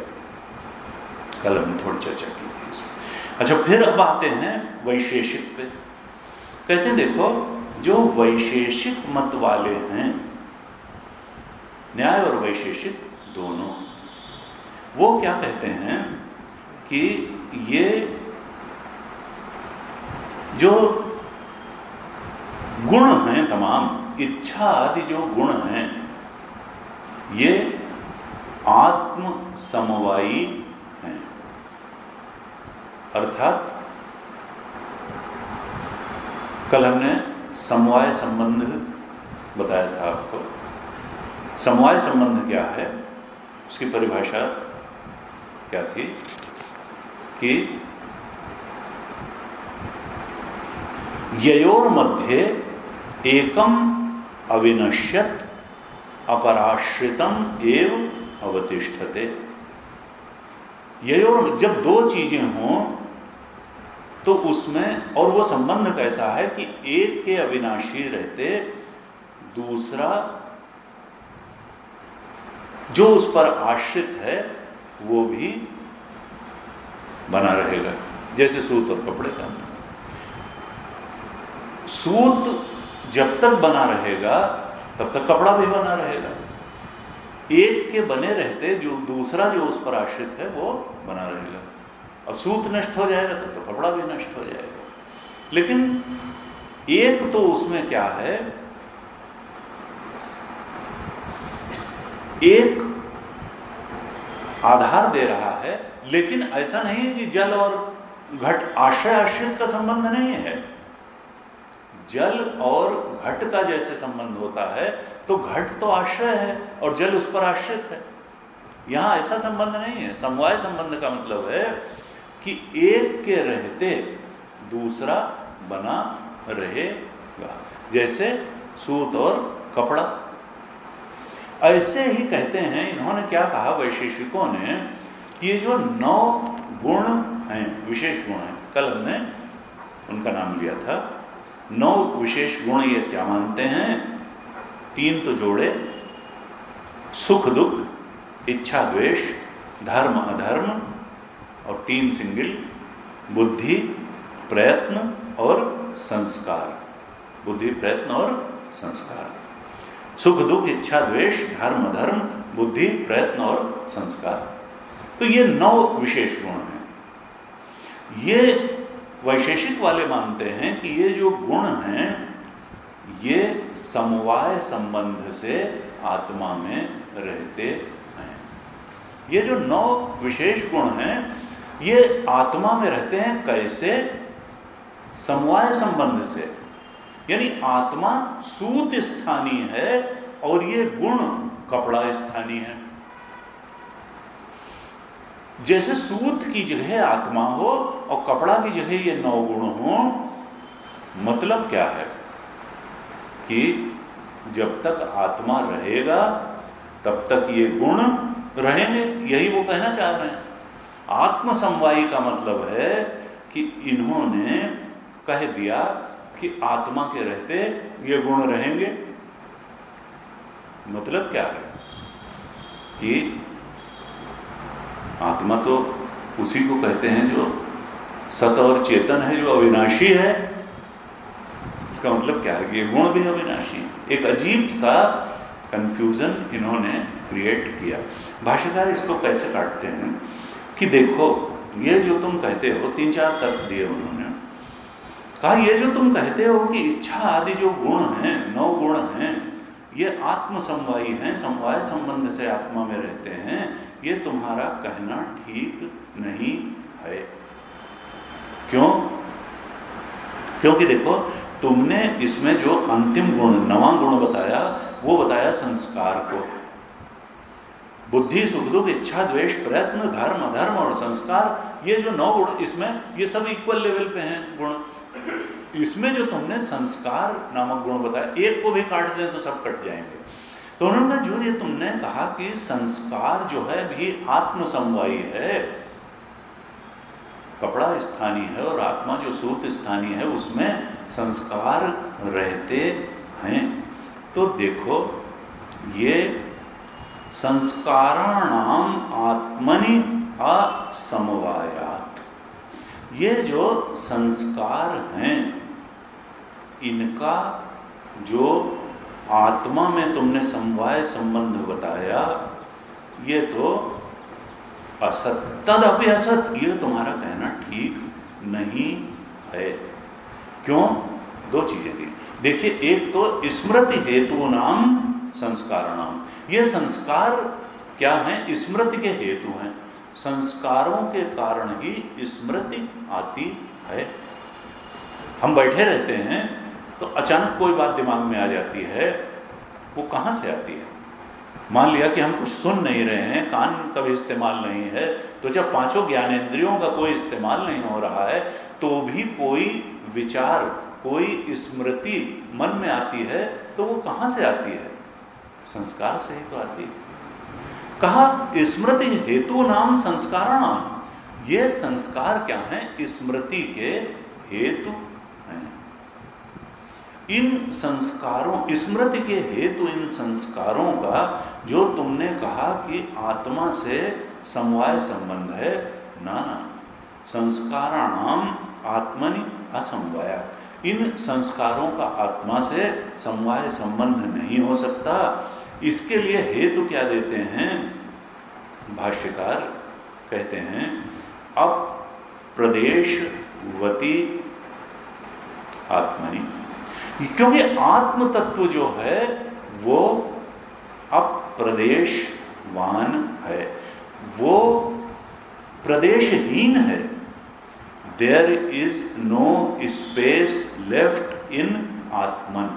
कल हमने थोड़ी चर्चा की थी इसमें। अच्छा, फिर अब आते हैं वैशेषिक पे। कहते हैं देखो, जो वैशेषिक मत वाले हैं, न्याय और वैशेषिक दोनों, वो क्या कहते हैं कि ये जो गुण हैं तमाम, इच्छा आदि जो गुण हैं, ये आत्म समवायी हैं। अर्थात कल हमने समवाय संबंध बताया था आपको। समवाय संबंध क्या है, उसकी परिभाषा क्या थी कि ययोर मध्य एकम अविनश्यत अपराश्रितम एव अवतिष्ठते। ययोर, जब दो चीजें हों तो उसमें, और वो संबंध कैसा है कि एक के अविनाशी रहते दूसरा जो उस पर आश्रित है वो भी बना रहेगा। जैसे सूत और कपड़े का, सूत जब तक बना रहेगा तब तक कपड़ा भी बना रहेगा। एक के बने रहते जो दूसरा जो उस पर आश्रित है वो बना रहेगा। और सूत नष्ट हो जाएगा तब तो कपड़ा भी नष्ट हो जाएगा। लेकिन एक तो उसमें क्या है, एक आधार दे रहा है, लेकिन ऐसा नहीं है कि जल और घट आश्रय आश्रित का संबंध नहीं है। जल और घट का जैसे संबंध होता है तो घट तो आश्रय है और जल उस पर आश्रित है। यहां ऐसा संबंध नहीं है। समवाय संबंध का मतलब है कि एक के रहते दूसरा बना रहेगा, जैसे सूत और कपड़ा। ऐसे ही कहते हैं, इन्होंने क्या कहा वैशेषिकों ने, कि ये जो 9 गुण हैं, विशेष गुण हैं, कल हमने उनका नाम लिया था। 9 विशेष गुण ये क्या मानते हैं? 3 तो जोड़े, सुख दुख, इच्छा द्वेष, धर्म अधर्म, और 3 सिंगल, बुद्धि प्रयत्न और संस्कार। बुद्धि प्रयत्न और संस्कार, सुख दुख इच्छा द्वेष धर्म अधर्म, बुद्धि प्रयत्न और संस्कार। तो ये 9 विशेष गुण हैं। ये वैशेषिक वाले मानते हैं कि ये जो गुण हैं ये समवाय संबंध से आत्मा में रहते हैं। ये जो 9 विशेष गुण हैं ये आत्मा में रहते हैं। कैसे? समवाय संबंध से। यानी आत्मा सूत स्थानीय है और ये गुण कपड़ा स्थानीय है। जैसे सूत की जगह आत्मा हो और कपड़ा की जगह ये 9 गुण हो। मतलब क्या है कि जब तक आत्मा रहेगा तब तक ये गुण रहेंगे, यही वो कहना चाह रहे हैं। आत्मसमवायी का मतलब है कि इन्होंने कह दिया कि आत्मा के रहते ये गुण रहेंगे। मतलब क्या है कि आत्मा तो उसी को कहते हैं जो सत और चेतन है, जो अविनाशी है। इसका मतलब क्या है कि ये गुण भी अविनाशी है। एक अजीब सा कंफ्यूजन इन्होंने क्रिएट किया। भाष्यकार इसको कैसे काटते हैं कि देखो, ये जो तुम कहते हो, 3-4 तर्क दिए उन्होंने। कहा ये जो तुम कहते हो कि इच्छा आदि जो गुण हैं, 9 गुण हैं, ये आत्मसमवायी हैं, समवाय संबंध से आत्मा में रहते हैं, ये तुम्हारा कहना ठीक नहीं है। क्यों? क्योंकि देखो, तुमने इसमें जो अंतिम गुण 9वां गुण बताया, वो बताया संस्कार को। बुद्धि, सुख दुख, इच्छा, द्वेष, प्रयत्न, धर्म, अधर्म और संस्कार, ये जो 9 गुण, इसमें ये सब इक्वल लेवल पे हैं गुण। इसमें जो तुमने संस्कार नामक गुण बताया, एक को भी काट दें तो सब कट जाएंगे। तो उन्होंने जो ये तुमने कहा कि संस्कार जो है भी आत्मसमवायी है, कपड़ा स्थानीय है और आत्मा जो सूत स्थानीय है, उसमें संस्कार रहते हैं। तो देखो, ये संस्काराणाम आत्मनि असमवायात्, ये जो संस्कार हैं, इनका जो आत्मा में तुमने समवाय संबंध बताया, ये तो असत, तदपि असत, ये तुम्हारा कहना ठीक नहीं है। क्यों? 2 चीजें थी। देखिए, एक तो स्मृति हेतु नाम संस्काराणाम, ये संस्कार क्या है? स्मृति के हेतु हैं। संस्कारों के कारण ही स्मृति आती है। हम बैठे रहते हैं तो अचानक कोई बात दिमाग में आ जाती है, वो कहाँ से आती है? मान लिया कि हम कुछ सुन नहीं रहे हैं, कान का भी इस्तेमाल नहीं है, तो जब 5 ज्ञानेंद्रियों का कोई इस्तेमाल नहीं हो रहा है, तो भी कोई विचार, कोई स्मृति मन में आती है, तो वो कहाँ से आती है? संस्कार से ही तो आती है। कहा स्मृति हेतु नाम संस्काराणाम, ये संस्कार क्या है? स्मृति के हेतु हैं। इन संस्कारों, स्मृति के हेतु इन संस्कारों का जो तुमने कहा कि आत्मा से समवाय संबंध है, ना, संस्काराणाम आत्मनि असमवायात्, इन संस्कारों का आत्मा से समवाय संबंध नहीं हो सकता। इसके लिए हेतु क्या देते हैं? भाष्यकार कहते हैं, अब प्रदेशवती आत्मनि, क्योंकि आत्म तत्व जो है वो अप्रदेशवान है, वो प्रदेशहीन है। There is no space left in atman,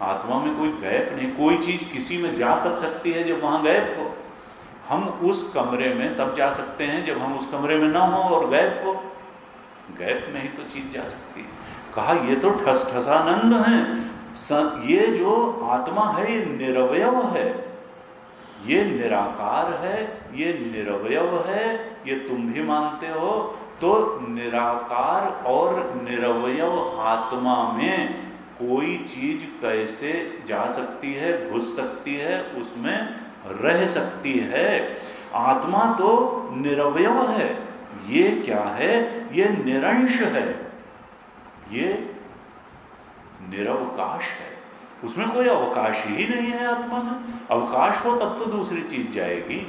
आत्मा में कोई गैप नहीं। कोई चीज किसी में जा तब सकती है जब वहां गैप हो। हम उस कमरे में तब जा सकते हैं जब हम उस कमरे में ना हो और गैप हो। गैप में ही तो चीज जा सकती है। कहा ये तो ठस ठसानंद है। ये जो आत्मा है ये निरवयव है, ये निराकार है, ये निरवयव है, ये तुम भी मानते हो। तो निराकार और निरवयव आत्मा में कोई चीज कैसे जा सकती है, घुस सकती है, उसमें रह सकती है? आत्मा तो निरवयव है। ये क्या है? ये निरंश है, ये निरवकाश है। उसमें कोई अवकाश ही नहीं है। आत्मा में अवकाश हो तब तो दूसरी चीज जाएगी।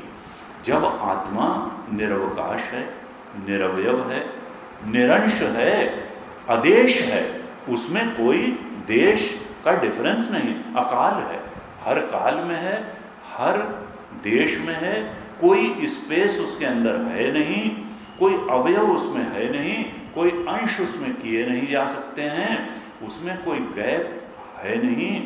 जब आत्मा निरवकाश है, निरवयव है, निरंश है, अदेश है, उसमें कोई देश का डिफरेंस नहीं, अकाल है, हर काल में है, हर देश में है, कोई स्पेस उसके अंदर है नहीं, कोई अवयव उसमें है नहीं, कोई अंश उसमें किए नहीं जा सकते हैं, उसमें कोई गैप है नहीं।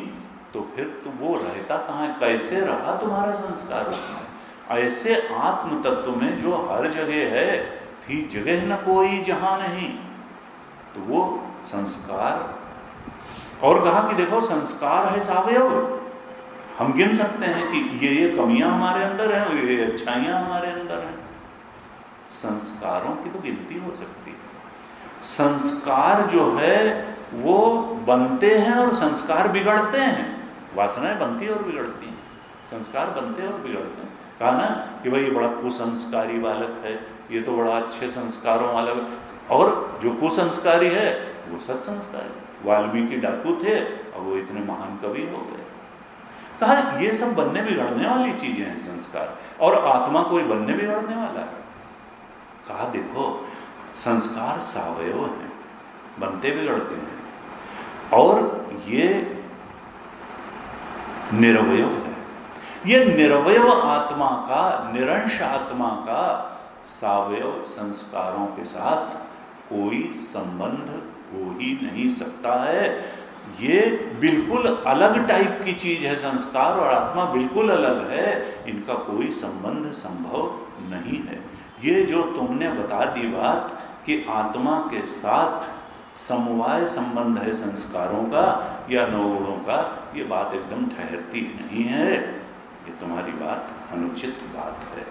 तो फिर तो वो रहता कहाँ है? कैसे रहा तुम्हारा संस्कार उसमें? ऐसे आत्म तत्व में जो हर जगह है, थी जगह न कोई जहां नहीं, तो वो संस्कार। और कहा कि देखो संस्कार है सावयव, हम गिन सकते हैं कि ये कमियां हमारे अंदर हैं, ये अच्छाइयां हमारे अंदर हैं। संस्कारों की तो गिनती हो सकती है। संस्कार जो है वो बनते हैं और संस्कार बिगड़ते हैं। वासनाएं बनती और बिगड़ती हैं, संस्कार बनते और बिगड़ते हैं। कहा ना कि भाई ये बड़ा कुसंस्कारी बालक है, ये तो बड़ा अच्छे संस्कारों वाला, और जो कुसंस्कारी है वो सत्संस्कारी। वाल्मीकि डाकू थे और वो इतने महान कवि हो गए। कहा ये सब बनने बिगड़ने वाली चीजें हैं संस्कार, और आत्मा कोई बनने बिगड़ने वाला है। कहा देखो संस्कार सावयव हैं, बनते बिगड़ते हैं, और ये निरवयव है। ये निर्वयव आत्मा का, निरंश आत्मा का सावयव संस्कारों के साथ कोई संबंध हो ही नहीं सकता है। ये बिल्कुल अलग टाइप की चीज है, संस्कार और आत्मा बिल्कुल अलग है, इनका कोई संबंध संभव नहीं है। ये जो तुमने बता दी बात कि आत्मा के साथ समवाय संबंध है संस्कारों का या नवगुणों का, ये बात एकदम ठहरती नहीं है, ये तुम्हारी बात अनुचित बात है।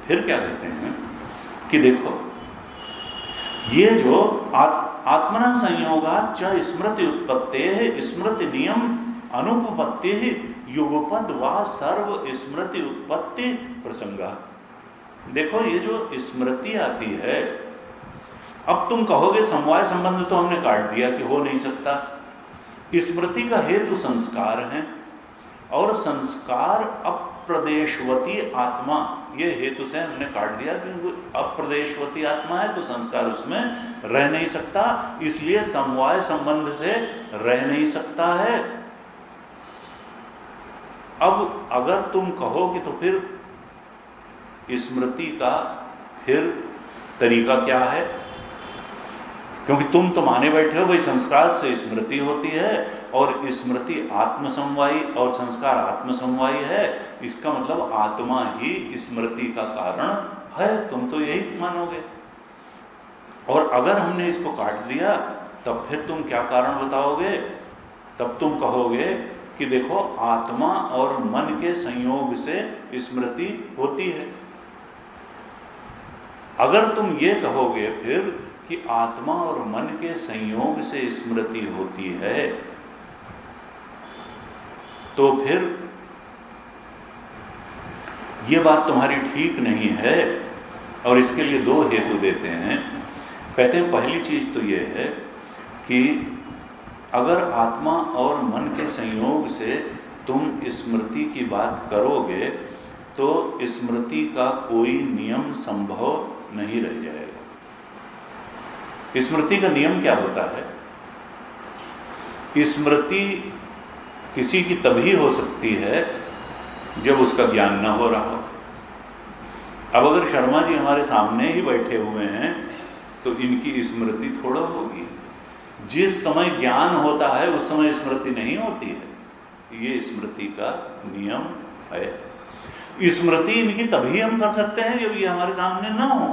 फिर क्या कहते हैं कि देखो ये जो आत्मना संयोगात् च स्मृति उत्पत्ते स्मृति नियम अनुपपत्ति युगपद वा सर्व स्मृति उत्पत्ति प्रसंगा। देखो ये जो स्मृति आती है, अब तुम कहोगे समवाय संबंध तो हमने काट दिया कि हो नहीं सकता। स्मृति का हेतु संस्कार है, और संस्कार अप्रदेशवती आत्मा, ये हेतु से हमने काट दिया कि अप्रदेशवती आत्मा है तो संस्कार उसमें रह नहीं सकता, इसलिए समवाय संबंध से रह नहीं सकता है। अब अगर तुम कहोगे तो फिर स्मृति का फिर तरीका क्या है, क्योंकि तुम तो माने बैठे हो भाई संस्कार से स्मृति होती है और स्मृति आत्मसमवायी और संस्कार आत्मसमवायी है, इसका मतलब आत्मा ही स्मृति का कारण है, तुम तो यही मानोगे। और अगर हमने इसको काट दिया तब फिर तुम क्या कारण बताओगे? तब तुम कहोगे कि देखो आत्मा और मन के संयोग से स्मृति होती है। अगर तुम ये कहोगे फिर कि आत्मा और मन के संयोग से स्मृति होती है, तो फिर ये बात तुम्हारी ठीक नहीं है, और इसके लिए दो हेतु देते हैं। कहते हैं पहली चीज तो ये है कि अगर आत्मा और मन के संयोग से तुम स्मृति की बात करोगे तो स्मृति का कोई नियम संभव नहीं रह जाएगा। स्मृति का नियम क्या होता है? स्मृति किसी की तभी हो सकती है जब उसका ज्ञान न हो रहा हो। अब अगर शर्मा जी हमारे सामने ही बैठे हुए हैं तो इनकी स्मृति थोड़ा होगी। जिस समय ज्ञान होता है उस समय स्मृति नहीं होती है, ये स्मृति का नियम है। स्मृति इनकी तभी हम कर सकते हैं जब ये हमारे सामने न हो।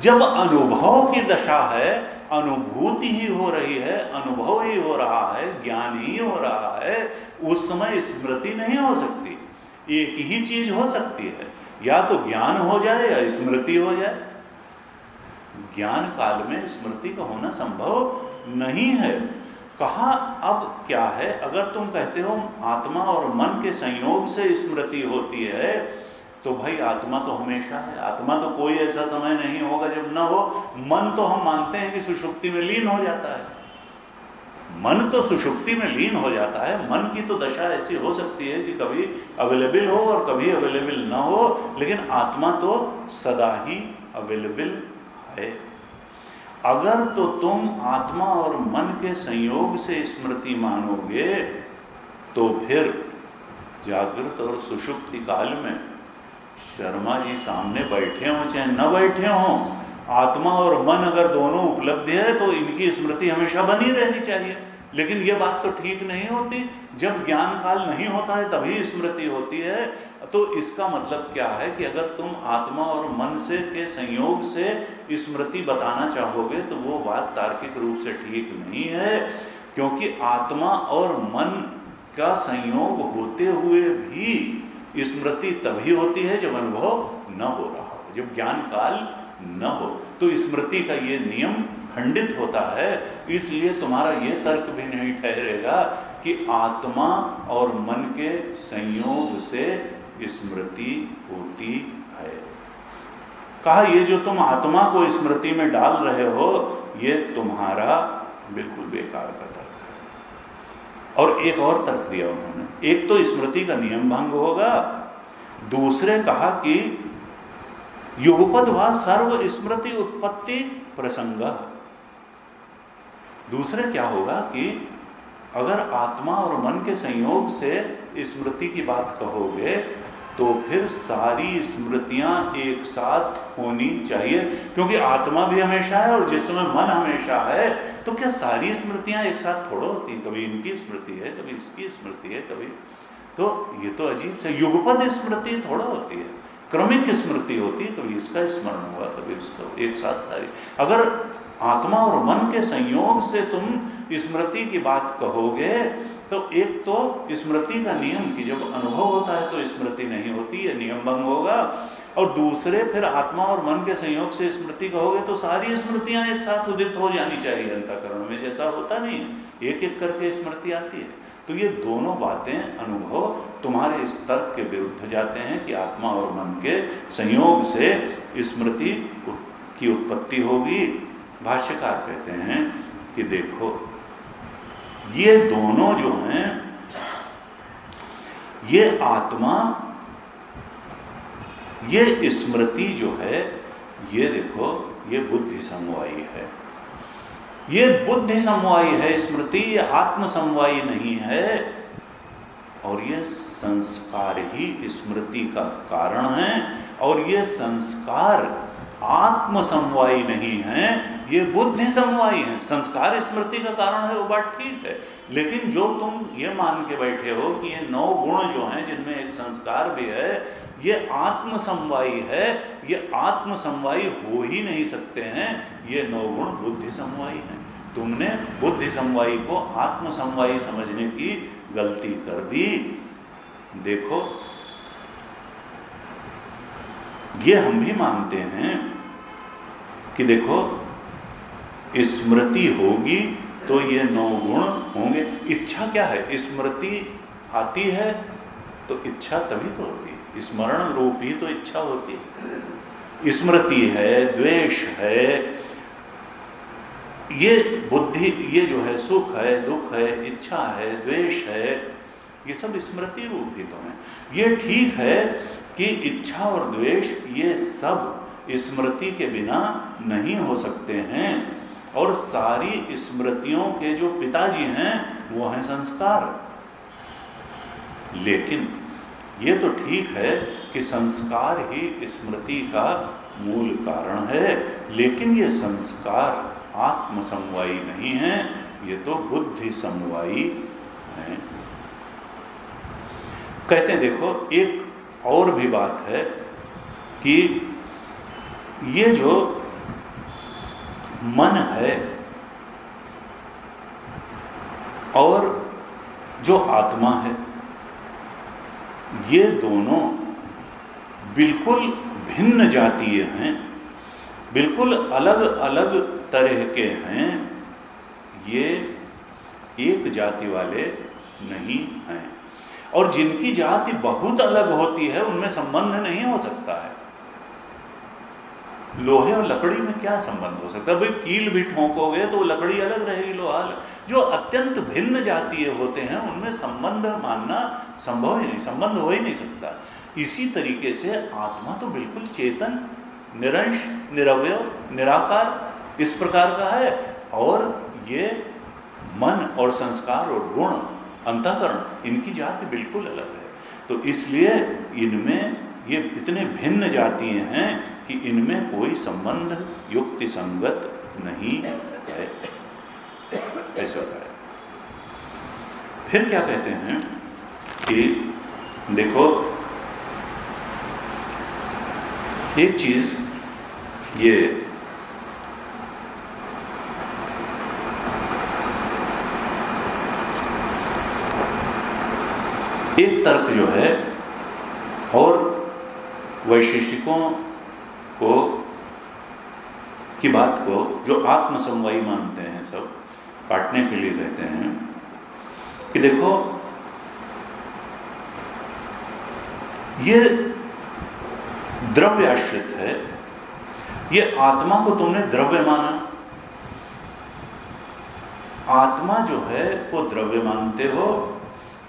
जब अनुभव की दशा है, अनुभूति ही हो रही है, अनुभव ही हो रहा है, ज्ञान ही हो रहा है, उस समय स्मृति नहीं हो सकती। एक ही चीज हो सकती है, या तो ज्ञान हो जाए या स्मृति हो जाए। ज्ञान काल में स्मृति का होना संभव नहीं है। कहा अब क्या है, अगर तुम कहते हो आत्मा और मन के संयोग से स्मृति होती है, तो भाई आत्मा तो हमेशा है, आत्मा तो कोई ऐसा समय नहीं होगा जब न हो। मन तो हम मानते हैं कि सुषुप्ति में लीन हो जाता है, मन तो सुषुप्ति में लीन हो जाता है। मन की तो दशा ऐसी हो सकती है कि कभी अवेलेबल हो और कभी अवेलेबल न हो, लेकिन आत्मा तो सदा ही अवेलेबल है। अगर तो तुम आत्मा और मन के संयोग से स्मृति मानोगे तो फिर जागृत और सुषुप्ति काल में शर्मा जी सामने बैठे हों चाहे न बैठे हों, आत्मा और मन अगर दोनों उपलब्ध है तो इनकी स्मृति हमेशा बनी रहनी चाहिए। लेकिन ये बात तो ठीक नहीं होती। जब ज्ञान काल नहीं होता है तभी स्मृति होती है। तो इसका मतलब क्या है कि अगर तुम आत्मा और मन से के संयोग से स्मृति बताना चाहोगे तो वो बात तार्किक रूप से ठीक नहीं है, क्योंकि आत्मा और मन का संयोग होते हुए भी स्मृति तभी होती है जब अनुभव न हो रहा हो, जब ज्ञान काल न हो, तो स्मृति का ये नियम खंडित होता है। इसलिए तुम्हारा ये तर्क भी नहीं ठहरेगा कि आत्मा और मन के संयोग से स्मृति होती है। कहा ये जो तुम आत्मा को स्मृति में डाल रहे हो ये तुम्हारा बिल्कुल बेकार का तर्क है। और एक और तर्क दिया उन्होंने, एक तो स्मृति का नियम भंग होगा, दूसरे कहा कि युगपद व सर्व स्मृति उत्पत्ति प्रसंग। दूसरे क्या होगा कि अगर आत्मा और मन के संयोग से स्मृति की बात कहोगे तो फिर सारी स्मृतियां एक साथ होनी चाहिए, क्योंकि आत्मा भी हमेशा है और जिस समय मन हमेशा है, तो क्या सारी स्मृतियां एक साथ थोड़ा होती, कभी इनकी स्मृति है, कभी इसकी स्मृति है, कभी, तो ये तो अजीब से युगपद स्मृति थोड़ा होती है, क्रमिक स्मृति होती है, कभी इसका स्मरण हुआ, कभी उसका, एक साथ सारी। अगर आत्मा और मन के संयोग से तुम स्मृति की बात कहोगे तो एक तो स्मृति का नियम कि जब अनुभव होता है तो स्मृति नहीं होती, ये नियम भंग होगा, और दूसरे फिर आत्मा और मन के संयोग से स्मृति कहोगे तो सारी स्मृतियां एक साथ उदित हो जानी चाहिए अंतःकरण में, जैसा होता नहीं है, एक एक करके स्मृति आती है। तो ये दोनों बातें, अनुभव तुम्हारे इस तर्क के विरुद्ध जाते हैं कि आत्मा और मन के संयोग से स्मृति की उत्पत्ति होगी। भाष्यकार कहते हैं कि देखो ये दोनों जो हैं, ये आत्मा, ये स्मृति जो है, ये देखो ये बुद्धि समवायी है, ये बुद्धि समवायी है स्मृति, ये आत्म समवायी नहीं है, और ये संस्कार ही स्मृति का कारण है, और ये संस्कार आत्म समवायी नहीं है, ये बुद्धि समवायी है। संस्कार स्मृति का कारण है वो बात ठीक है, लेकिन जो तुम ये मान के बैठे हो कि ये 9 गुण जो हैं जिनमें एक संस्कार भी है, ये आत्म समवायी है, ये आत्म समवायी हो ही नहीं सकते हैं, ये 9 गुण बुद्धि समवायी हैं। तुमने बुद्धि समवायी को आत्म समवायी समझने की गलती कर दी। देखो ये हम भी मानते हैं कि देखो स्मृति होगी तो ये 9 गुण होंगे। इच्छा क्या है? स्मृति आती है तो इच्छा तभी तो होती है, स्मरण रूप ही तो इच्छा होती है। स्मृति है, द्वेष है, ये बुद्धि, ये जो है सुख है, दुख है, इच्छा है, द्वेष है, ये सब स्मृति रूप ही तो है। ये ठीक है कि इच्छा और द्वेष ये सब स्मृति के बिना नहीं हो सकते हैं, और सारी स्मृतियों के जो पिताजी हैं वो हैं संस्कार। लेकिन ये तो ठीक है कि संस्कार ही स्मृति का मूल कारण है, लेकिन ये संस्कार आत्म समवायी नहीं है, ये तो बुद्धि समवायी है। कहते हैं देखो एक और भी बात है कि ये जो मन है और जो आत्मा है, ये दोनों बिल्कुल भिन्न जातीय हैं, बिल्कुल अलग अलग तरह के हैं, ये एक जाति वाले नहीं हैं। और जिनकी जाति बहुत अलग होती है उनमें संबंध नहीं हो सकता है। लोहे और लकड़ी में क्या संबंध हो सकता है? भाई कील भी ठोकोगे तो लकड़ी अलग रहेगी, लोहा अलग। जो अत्यंत भिन्न जातीय होते हैं उनमें संबंध मानना संभव ही नहीं, संबंध हो ही नहीं सकता। इसी तरीके से आत्मा तो बिल्कुल चेतन, निरंश, निरवयव, निराकार इस प्रकार का है, और ये मन और संस्कार और गुण, अंतःकरण, इनकी जाति बिल्कुल अलग है। तो इसलिए इनमें ये इतने भिन्न जातीय हैं कि इनमें कोई संबंध युक्ति संगत नहीं है, ऐसा होता है। फिर क्या कहते हैं कि देखो, एक चीज ये एक तर्क जो है, और वैशेषिकों को की बात को जो आत्मसमवायी मानते हैं सब काटने के लिए कहते हैं कि देखो, ये द्रव्य आश्रित है। ये आत्मा को तुमने द्रव्य माना, आत्मा जो है वो द्रव्य मानते हो,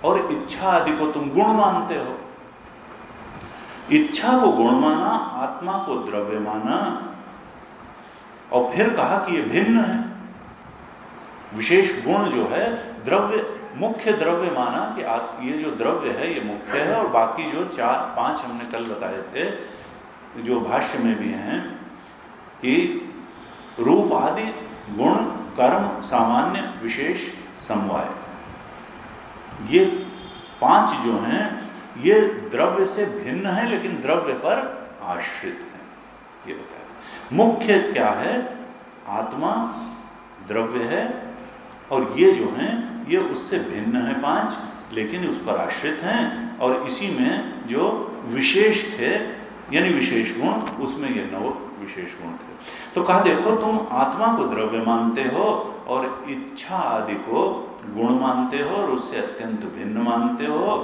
और इच्छा आदि को तुम गुण मानते हो। इच्छा को गुण माना, आत्मा को द्रव्य माना, और फिर कहा कि ये भिन्न है। विशेष गुण जो है द्रव्य, मुख्य द्रव्य माना कि ये जो द्रव्य है ये मुख्य है, और बाकी जो 4-5 हमने कल बताए थे, जो भाष्य में भी हैं, कि रूप आदि, गुण, कर्म, सामान्य, विशेष, समवाय, ये 5 जो हैं ये द्रव्य से भिन्न है, लेकिन द्रव्य पर आश्रित है। ये बताया मुख्य क्या है, आत्मा द्रव्य है, और ये जो हैं ये उससे भिन्न है 5, लेकिन उस पर आश्रित हैं, और इसी में जो विशेष थे यानी विशेष गुण, उसमें ये 9 विशेष गुण थे। तो कहा देखो, तुम आत्मा को द्रव्य मानते हो और इच्छा आदि को गुण मानते हो, और उससे अत्यंत भिन्न मानते हो।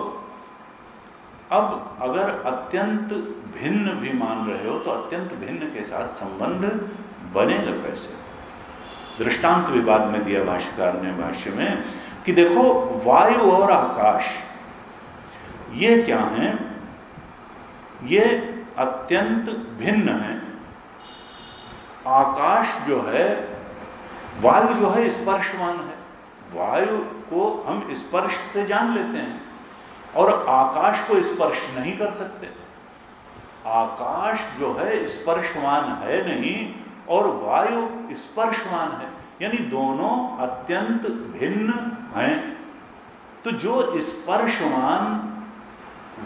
अब अगर अत्यंत भिन्न भी मान रहे हो, तो अत्यंत भिन्न के साथ संबंध बनेगा कैसे? दृष्टांत भी बाद में दिया भाष्यकार ने भाष्य में कि देखो, वायु और आकाश ये क्या हैं? ये अत्यंत भिन्न है। आकाश जो है, वायु जो है स्पर्शवान है, वायु को हम स्पर्श से जान लेते हैं, और आकाश को स्पर्श नहीं कर सकते। आकाश जो है स्पर्शवान है नहीं, और वायु स्पर्शवान है, यानी दोनों अत्यंत भिन्न हैं। तो जो स्पर्शवान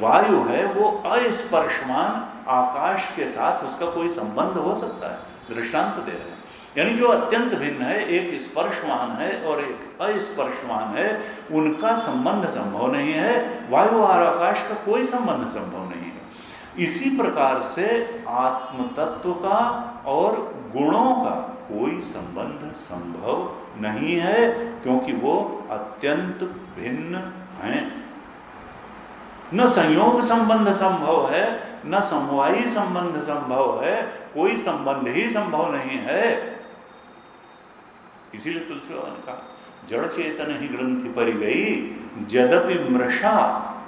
वायु है वो अस्पर्शवान आकाश के साथ उसका कोई संबंध हो सकता है? दृष्टांत दे रहे हैं, यानी जो अत्यंत भिन्न है, एक स्पर्शवान है और एक अस्पर्शवान है, उनका संबंध संभव नहीं है। वायु और आकाश का कोई संबंध संभव नहीं है। इसी प्रकार से आत्म तत्व का और गुणों का कोई संबंध संभव नहीं है, क्योंकि वो अत्यंत भिन्न हैं। न संयोग संबंध संभव है, न समवायी संबंध संभव है, कोई संबंध ही संभव नहीं है। इसीलिए तुलसीदास ने कहा, जड़ चेतन ही ग्रंथि परि गई, यद्यपि मृषा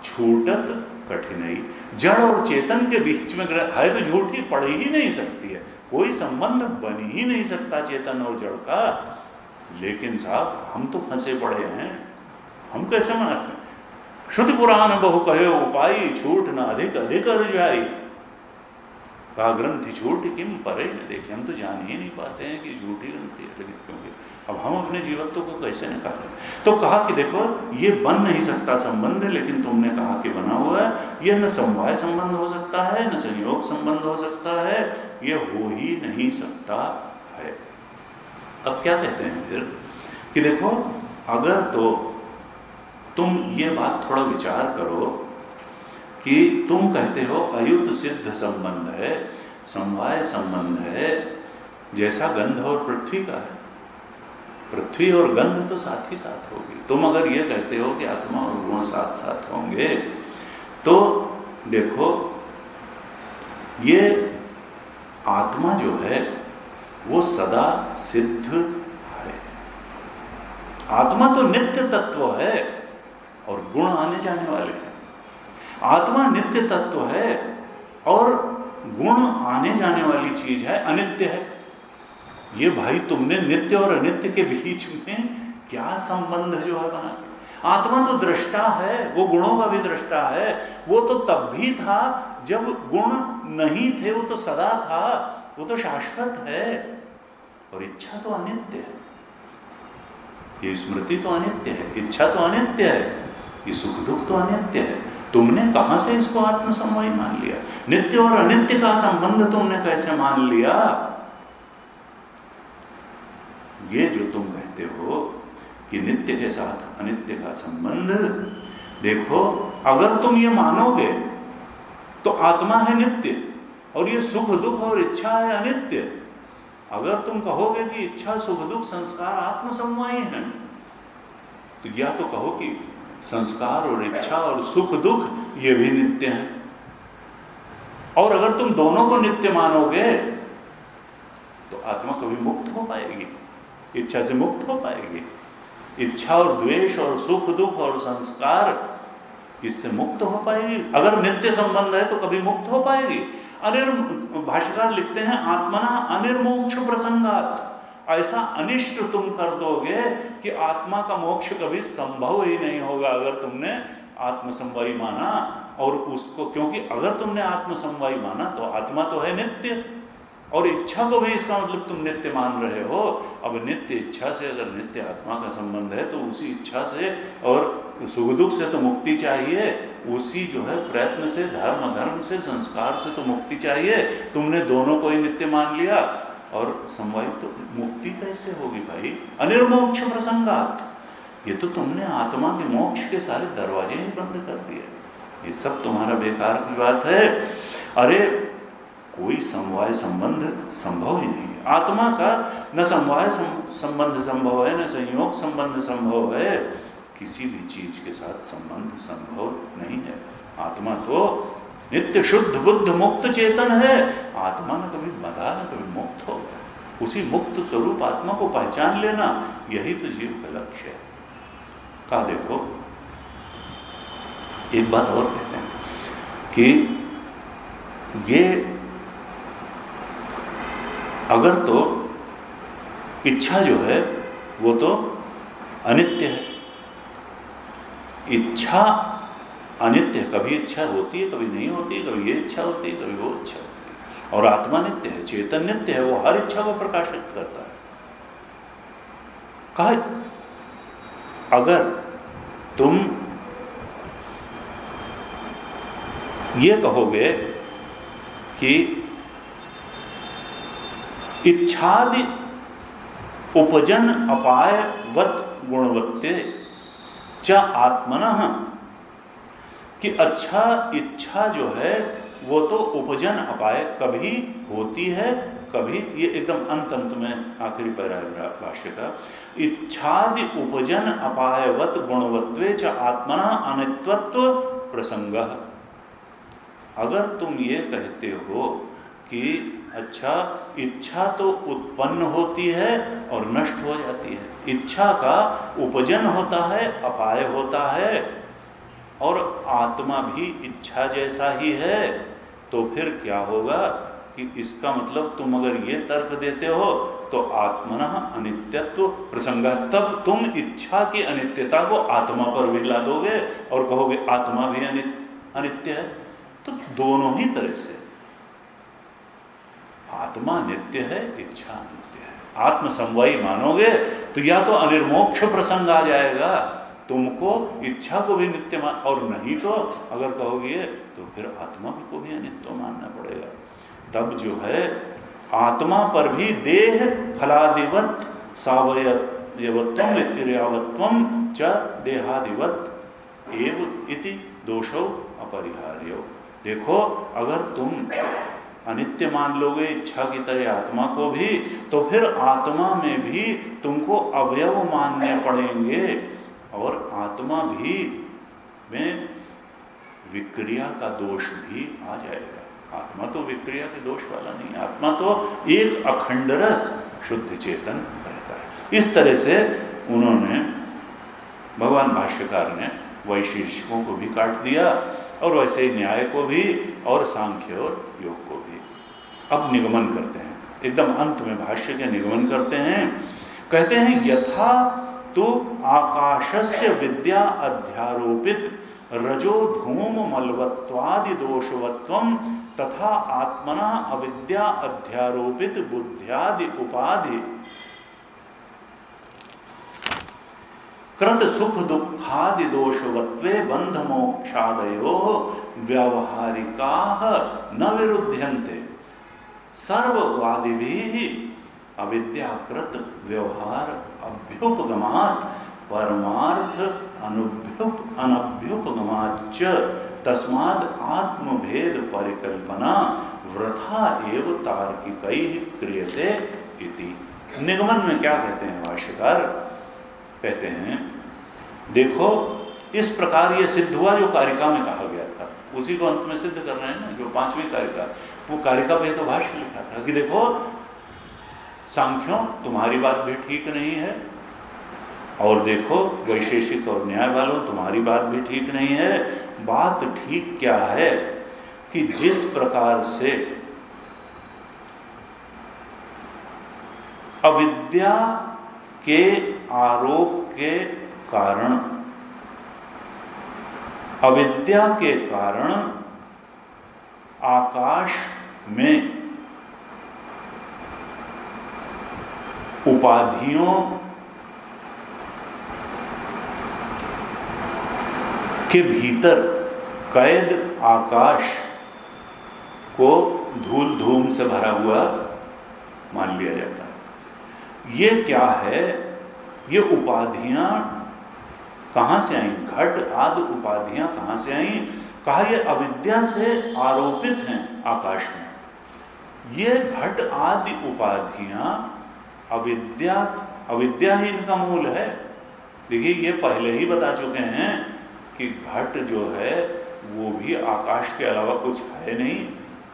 छूटत कठिनाई। जड़ और चेतन के बीच में है तो झूठी पड़ ही नहीं सकती है, कोई संबंध बन ही नहीं सकता चेतन और जड़ का। लेकिन साहब, हम तो फंसे पड़े हैं, हम कैसे मनाते? श्रुति पुराण बहु कहे उपाई, छूट न अधिक अधिक अर जाई। कहा ग्रंथि छूट किम परे न देखे। हम तो जान ही नहीं पाते हैं कि झूठी ग्रंथि है, लेकिन क्योंकि अब हम अपने जीवत्व को कैसे निकालें? तो कहा कि देखो, ये बन नहीं सकता संबंध, लेकिन तुमने कहा कि बना हुआ है। ये न समवाय संबंध हो सकता है, न संयोग संबंध हो सकता है, ये हो ही नहीं सकता है। अब क्या कहते हैं फिर कि देखो, अगर तो तुम ये बात थोड़ा विचार करो कि तुम कहते हो अयुत सिद्ध संबंध है, समवाय संबंध है, जैसा गंध और पृथ्वी का है। पृथ्वी और गंध तो साथ ही साथ होगी। तुम अगर ये कहते हो कि आत्मा और गुण साथ साथ होंगे, तो देखो, ये आत्मा जो है वो सदा सिद्ध है। आत्मा तो नित्य तत्व है और गुण आने जाने वाले हैं। आत्मा नित्य तत्व है और गुण आने जाने वाली चीज है, अनित्य है। ये भाई, तुमने नित्य और अनित्य के बीच में क्या संबंध जो है बना? आत्मा तो दृष्टा है, वो गुणों का भी दृष्टा है। वो तो तब भी था जब गुण नहीं थे, वो तो सदा था, वो तो शाश्वत है। और इच्छा तो अनित्य है। ये स्मृति तो अनित्य है, इच्छा तो अनित्य है, ये सुख दुख तो अनित्य है। तुमने कहां से इसको आत्मसमवायी मान लिया? नित्य और अनित्य का संबंध तुमने कैसे मान लिया? ये जो तुम कहते हो कि नित्य के साथ अनित्य का संबंध, देखो अगर तुम ये मानोगे तो आत्मा है नित्य और ये सुख दुख और इच्छा है अनित्य। अगर तुम कहोगे कि इच्छा सुख दुख संस्कार आत्मसमवायी हैं, तो या तो कहो कि संस्कार और इच्छा और सुख दुख ये भी नित्य हैं। और अगर तुम दोनों को नित्य मानोगे तो आत्मा कभी मुक्त हो पाएगी, इच्छा से मुक्त हो पाएगी। इच्छा और द्वेष और सुख दुख और संस्कार इससे मुक्त हो पाएगी। अगर नित्य संबंध है तो कभी मुक्त हो पाएगी। भाष्यकार लिखते हैं आत्मना अनिर्मोक्ष प्रसंगात, ऐसा अनिष्ट तुम कर दोगे कि आत्मा का मोक्ष कभी संभव ही नहीं होगा अगर तुमने आत्मसमवायी माना। और उसको, क्योंकि अगर तुमने आत्मसमवायी माना तो आत्मा तो है नित्य, और इच्छा को भी इसका मतलब तुम नित्य मान रहे हो। अब नित्य इच्छा से अगर नित्य आत्मा का संबंध है तो उसी इच्छा से और सुख दुख से तो मुक्ति चाहिए, उसी जो है प्रयत्न से, धर्म से, संस्कार से तो मुक्ति चाहिए। तुमने दोनों को ही नित्य मान लिया और समवायी, तो मुक्ति कैसे होगी भाई? अनिर्मोक्ष प्रसंगात, ये तो तुमने आत्मा के मोक्ष के सारे दरवाजे ही बंद कर दिए। ये सब तुम्हारा बेकार की बात है। अरे कोई समवाय संबंध संभव ही नहीं है। आत्मा का न समवाय संबंध संभव है, न संयोग संबंध संभव है। किसी भी चीज के साथ संबंध संभव नहीं है। आत्मा तो नित्य शुद्ध बुद्ध मुक्त चेतन है। आत्मा न कभी बंधा न कभी मुक्त होगा। उसी मुक्त स्वरूप आत्मा को पहचान लेना, यही तो जीव का लक्ष्य है। कहा देखो, एक बात और कहते हैं कि ये अगर तो इच्छा जो है वो तो अनित्य है। इच्छा अनित्य है, कभी इच्छा होती है, कभी नहीं होती है, कभी ये इच्छा होती है, कभी वो इच्छा होती है। और आत्मा नित्य है, चेतन नित्य है, वो हर इच्छा को प्रकाशित करता है। कहा अगर तुम ये कहोगे कि इच्छादि उपजन अपायवत गुणवत्ते च आत्मनः, कि अच्छा इच्छा जो है वो तो उपजन अपाय कभी होती है, कभी, ये एकदम अंत में आखिरी पैराग्राफ भाष्य का, इच्छादि उपजन अपायवत गुणवत्वे च आत्मनः अनित्वत्व प्रसंगः। अगर तुम ये कहते हो कि अच्छा इच्छा तो उत्पन्न होती है और नष्ट हो जाती है, इच्छा का उपजन होता है, अपाय होता है, और आत्मा भी इच्छा जैसा ही है, तो फिर क्या होगा कि इसका मतलब तुम अगर ये तर्क देते हो तो आत्मनः अनित्यत्व प्रसंग, तब तुम इच्छा की अनित्यता को आत्मा पर भी ला दोगे और कहोगे आत्मा भी अनित्य है। तो दोनों ही तरह से आत्मा नित्य है, इच्छा नित्य है। आत्मसमवायी मानोगे तो या तो अनिर्मोक्ष प्रसंग आ जाएगा, तुमको इच्छा को भी नित्य मान, और नहीं तो अगर कहोगे तो फिर आत्मा को भी अनित्य मानना पड़ेगा। तब जो है आत्मा पर भी देह फलादिवत सावयवत्वम विक्रियावत्वम च देहादिवत एव इति दोषो अपरिहार्यो। देखो अगर तुम अनित्य मान लोगे इच्छा की तरह आत्मा को भी, तो फिर आत्मा में भी तुमको अवयव मानने पड़ेंगे, और आत्मा भी में विक्रिया का दोष भी आ जाएगा। आत्मा तो विक्रिया के दोष वाला नहीं, आत्मा तो एक अखंड रस शुद्ध चेतन रहता है। इस तरह से उन्होंने, भगवान भाष्यकार ने वैशेषिकों को भी काट दिया और वैसे ही न्याय को भी और सांख्य और योग को भी। अब निगमन करते हैं, एकदम अंत में भाष्य के निगमन करते हैं। कहते हैं यथा तो आकाशस्य विद्या अध्यारोपित रजो धूम मलवत्वादि दोषवत्वम तथा आत्मना अविद्या अध्यारोपित बुद्ध्यादि उपाधि कृत सुख दुखादि दोषवत्वे बंध मोक्षादयो व्यावहारिकाः न विरुध्यन्ते। सर्ववादिभिः अविद्याकृत व्यवहार अभ्युपगमात् परमार्थ अनभ्युपगमाच्च तस्माद् आत्मभेद परिकल्पना वृथा एव तार्किकैः क्रियते इति। निगमन में क्या कहते हैं भाष्यकार? कहते हैं देखो इस प्रकार ये सिद्ध हुआ जो कारिका में कहा गया था, उसी को अंत में सिद्ध कर रहे हैं ना, जो 5वीं कारिका, वो कारिका पे तो भाष्य लिखा था कि देखो सांख्यों तुम्हारी बात भी ठीक नहीं है, और देखो वैशेषिक और न्याय वालों तुम्हारी बात भी ठीक नहीं है। बात ठीक क्या है कि जिस प्रकार से अविद्या के आरोप के कारण, अविद्या के कारण आकाश में उपाधियों के भीतर कैद आकाश को धूल धूम से भरा हुआ मान लिया जाता है। ये क्या है? ये उपाधियां कहां से आई? घट आदि उपाधियां कहां से आई? कहा ये अविद्या से आरोपित हैं आकाश में। ये घट आदि उपाधियां अविद्या ही इनका मूल है। देखिए ये पहले ही बता चुके हैं कि घट जो है वो भी आकाश के अलावा कुछ है नहीं।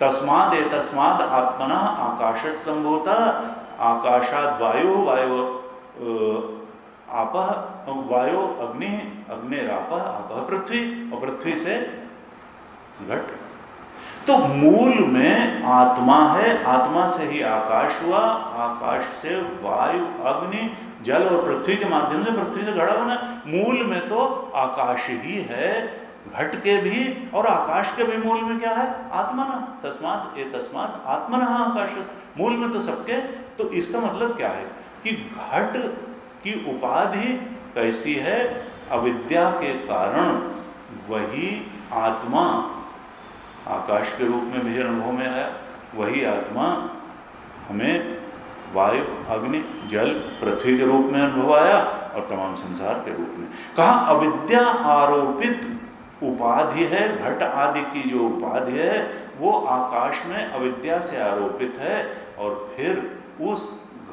तस्माद आत्मना आकाश संभूता आकाशाद वायु वायु आपः वायु अग्नि अग्निरापः आपः पृथ्वी और पृथ्वी से घट। तो मूल में आत्मा है, आत्मा से ही आकाश हुआ, आकाश से वायु अग्नि जल और पृथ्वी के माध्यम से पृथ्वी से घड़ा बना। मूल में तो आकाश ही है, घट के भी और आकाश के भी मूल में क्या है? आत्मना। तस्मात् आत्मना आकाश, मूल में तो सबके। तो इसका मतलब क्या है कि घट की उपाधि कैसी है? अविद्या के कारण वही आत्मा आकाश के रूप में भी अनुभव में आया, वही आत्मा हमें वायु अग्नि जल पृथ्वी के रूप में अनुभव आया और तमाम संसार के रूप में। कहा अविद्या आरोपित उपाधि है, घट आदि की जो उपाधि है वो आकाश में अविद्या से आरोपित है, और फिर उस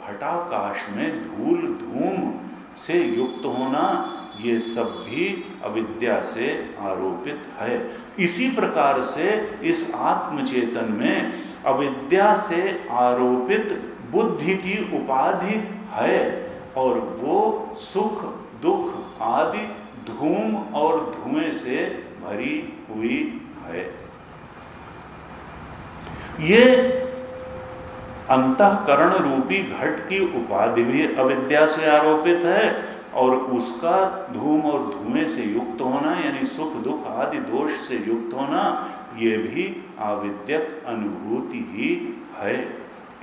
घटाकाश में धूल धूम से युक्त होना ये सब भी अविद्या से आरोपित है। इसी प्रकार से इस आत्मचेतन में अविद्या से आरोपित बुद्धि की उपाधि है, और वो सुख दुख आदि धूम और धुएं से भरी हुई है। ये अंतःकरण रूपी घट की उपाधि भी अविद्या से आरोपित है, और उसका धूम और धुएं से युक्त होना यानी सुख दुख आदि दोष से युक्त होना ये भी आविद्यक अनुभूति ही है।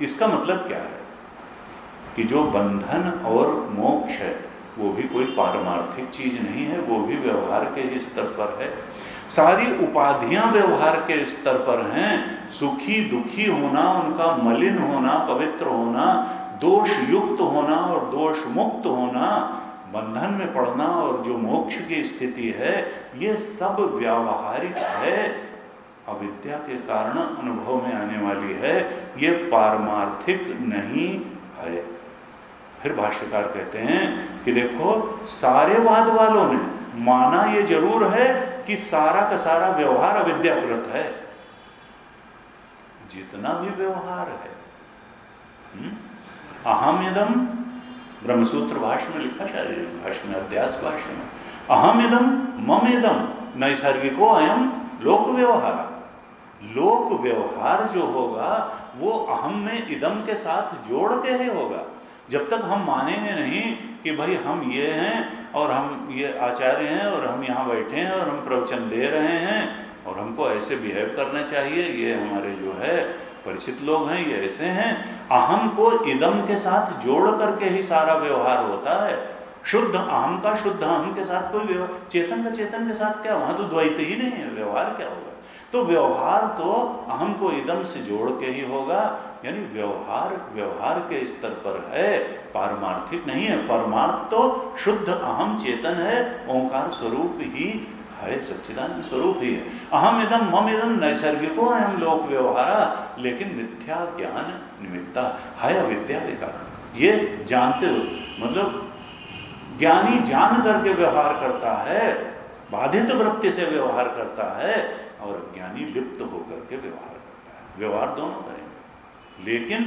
इसका मतलब क्या है कि जो बंधन और मोक्ष है वो भी कोई पारमार्थिक चीज नहीं है, वो भी व्यवहार के स्तर पर है। सारी उपाधियां व्यवहार के स्तर पर हैं। सुखी दुखी होना, उनका मलिन होना, पवित्र होना, दोष युक्त होना और दोष मुक्त होना, बंधन में पड़ना और जो मोक्ष की स्थिति है, ये सब व्यावहारिक है, अविद्या के कारण अनुभव में आने वाली है, ये पारमार्थिक नहीं है। फिर भाष्यकार कहते हैं कि देखो सारे वाद वालों ने माना ये जरूर है कि सारा का सारा व्यवहार अविद्याकृत है, जितना भी व्यवहार है। अहम इदम ब्रह्मसूत्र भाष्य में लिखा, शारीरिक भाष्य में, अध्यास भाष्य में, अहम इदम मम इदम नैसर्गिको अयम लोक व्यवहार। लोक व्यवहार जो होगा वो अहम में इदम के साथ जोड़ के ही होगा। जब तक हम मानेंगे नहीं कि भाई हम ये हैं और हम ये आचार्य हैं और हम यहाँ बैठे हैं और हम प्रवचन दे रहे हैं और हमको ऐसे बिहेव करना चाहिए, ये हमारे जो है परिचित लोग हैं, ये ऐसे हैं, अहम को इदम के साथ जोड़ करके ही सारा व्यवहार होता है। शुद्ध अहम का शुद्ध अहम के साथ कोई व्यवहार, चेतन का चेतन के साथ क्या, वहां तो द्वैत ही नहीं है, व्यवहार क्या होगा? तो व्यवहार तो अहम को इदम से जोड़ के ही होगा, यानी व्यवहार के स्तर पर है, पारमार्थिक नहीं है। परमार्थ तो शुद्ध अहम चेतन है, ओंकार स्वरूप ही है, सच्चिदानंद स्वरूप ही है। अहम इदम मम इदम नैसर्गिको है हम लोक व्यवहारा, लेकिन मिथ्या ज्ञान निमित्ता है, अविद्या के कारण। ये जानते हो, मतलब ज्ञानी जान करके व्यवहार करता है, बाधित वृत्ति से व्यवहार करता है, और ज्ञानी लिप्त होकर के व्यवहार करता है। व्यवहार दोनों करेंगे, लेकिन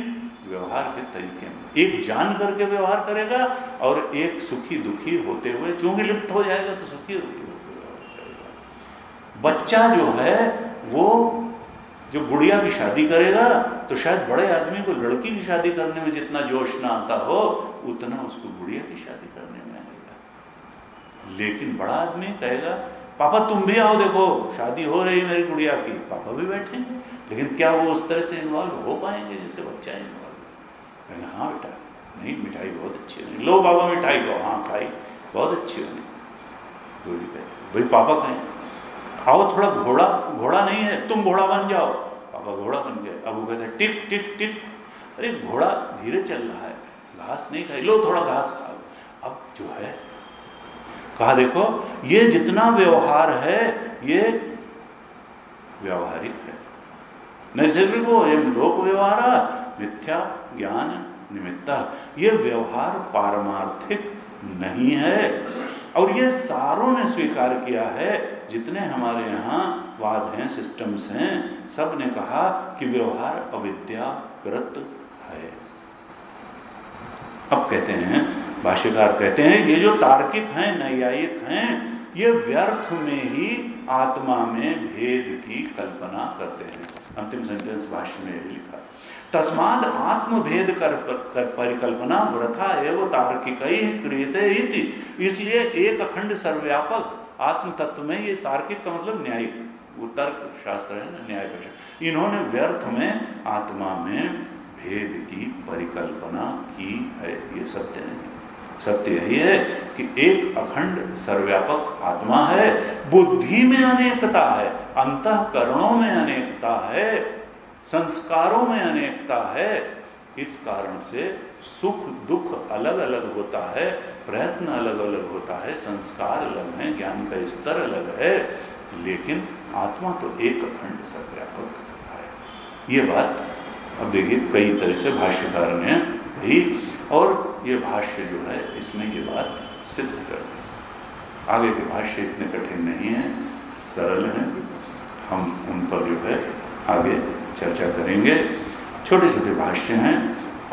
व्यवहार के तरीके में एक जान करके व्यवहार करेगा, और एक सुखी दुखी होते हुए, चूंकि लिप्त हो जाएगा तो सुखी दुखी होकर व्यवहार करेगा। बच्चा जो है वो जो गुड़िया की शादी करेगा तो शायद बड़े आदमी को लड़की की शादी करने में जितना जोश ना आता हो, उतना उसको गुड़िया की शादी करने में आएगा। लेकिन बड़ा आदमी कहेगा पापा तुम भी आओ, देखो शादी हो रही मेरी गुड़िया की, पापा भी बैठेंगे। लेकिन क्या वो उस तरह से इन्वॉल्व हो पाएंगे जैसे बच्चा इन्वॉल्व? कहेंगे हाँ बेटा, नहीं मिठाई बहुत अच्छी बनी, लो पापा मिठाई लो, हाँ खाई, बहुत अच्छी बनी। गुड़ी कहते भाई पापा कहें आओ थोड़ा घोड़ा नहीं है, तुम घोड़ा बन जाओ। पापा घोड़ा बन गए। अब वो कहते हैं टिक टिक टिक, अरे घोड़ा धीरे चल रहा है, घास नहीं खाई, लो थोड़ा घास खाओ। अब जो है कहा देखो ये जितना व्यवहार है ये व्यावहारिक है, नैसर्गिक हो एवं लोक व्यवहारा मिथ्या ज्ञान निमित्ता। ये व्यवहार पारमार्थिक नहीं है, और ये सारों ने स्वीकार किया है, जितने हमारे यहाँ वाद हैं, सिस्टम्स हैं, सब ने कहा कि व्यवहार अविद्याकृत है। अब कहते हैं, भाष्यकार कहते हैं ये जो तार्किक हैं, नैयायिक हैं, ये व्यर्थ में ही आत्मा में भेद की कल्पना करते हैं। अंतिम सेंटेंस भाष्य में लिखा, तस्माद आत्मभेद कर परिकल्पना वृथा एवं तार्किक ही क्रियते इति। इसलिए एक अखंड सर्वव्यापक आत्म तत्व में, ये तार्किक का मतलब न्यायिक, वो तर्क शास्त्र है ना, न्याय भाषा, इन्होंने व्यर्थ में आत्मा में भेद की परिकल्पना की है। ये सत्य नहीं, सत्य यही है कि एक अखंड सर्वव्यापक आत्मा है, बुद्धि में अनेकता है, अंतःकरणों में अनेकता है, संस्कारों में अनेकता है। इस कारण से सुख दुख अलग अलग होता है, प्रयत्न अलग अलग होता है, संस्कार अलग है, ज्ञान का स्तर अलग है, लेकिन आत्मा तो एक अखंड सर्वव्यापक है। ये बात अब देखिए कई तरह से भाष्यकार ने कही, और ये भाष्य जो है इसमें ये बात सिद्ध कर दी। आगे के भाष्य इतने कठिन नहीं है, सरल हैं, हम उन पर जो है आगे चर्चा करेंगे। छोटे छोटे भाष्य हैं,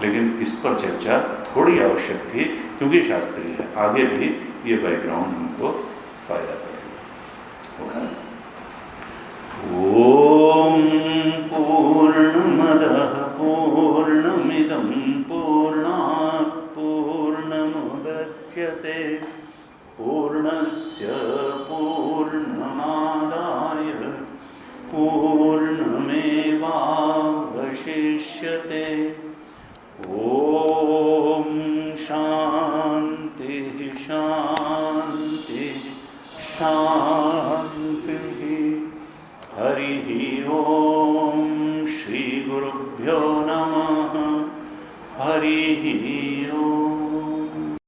लेकिन इस पर चर्चा थोड़ी आवश्यक थी क्योंकि शास्त्रीय है, आगे भी ये बैकग्राउंड हमको फायदा करेगा। ओम पूर्णमदः पूर्णमिदं पूर्णात् पूर्णमुदच्यते पूर्णस्य पूर्णमादाय पूर्णमेवावशिष्यते। ओम शांति शांति शांति। हरि ओम श्री गुरुभ्यो नमः। हरि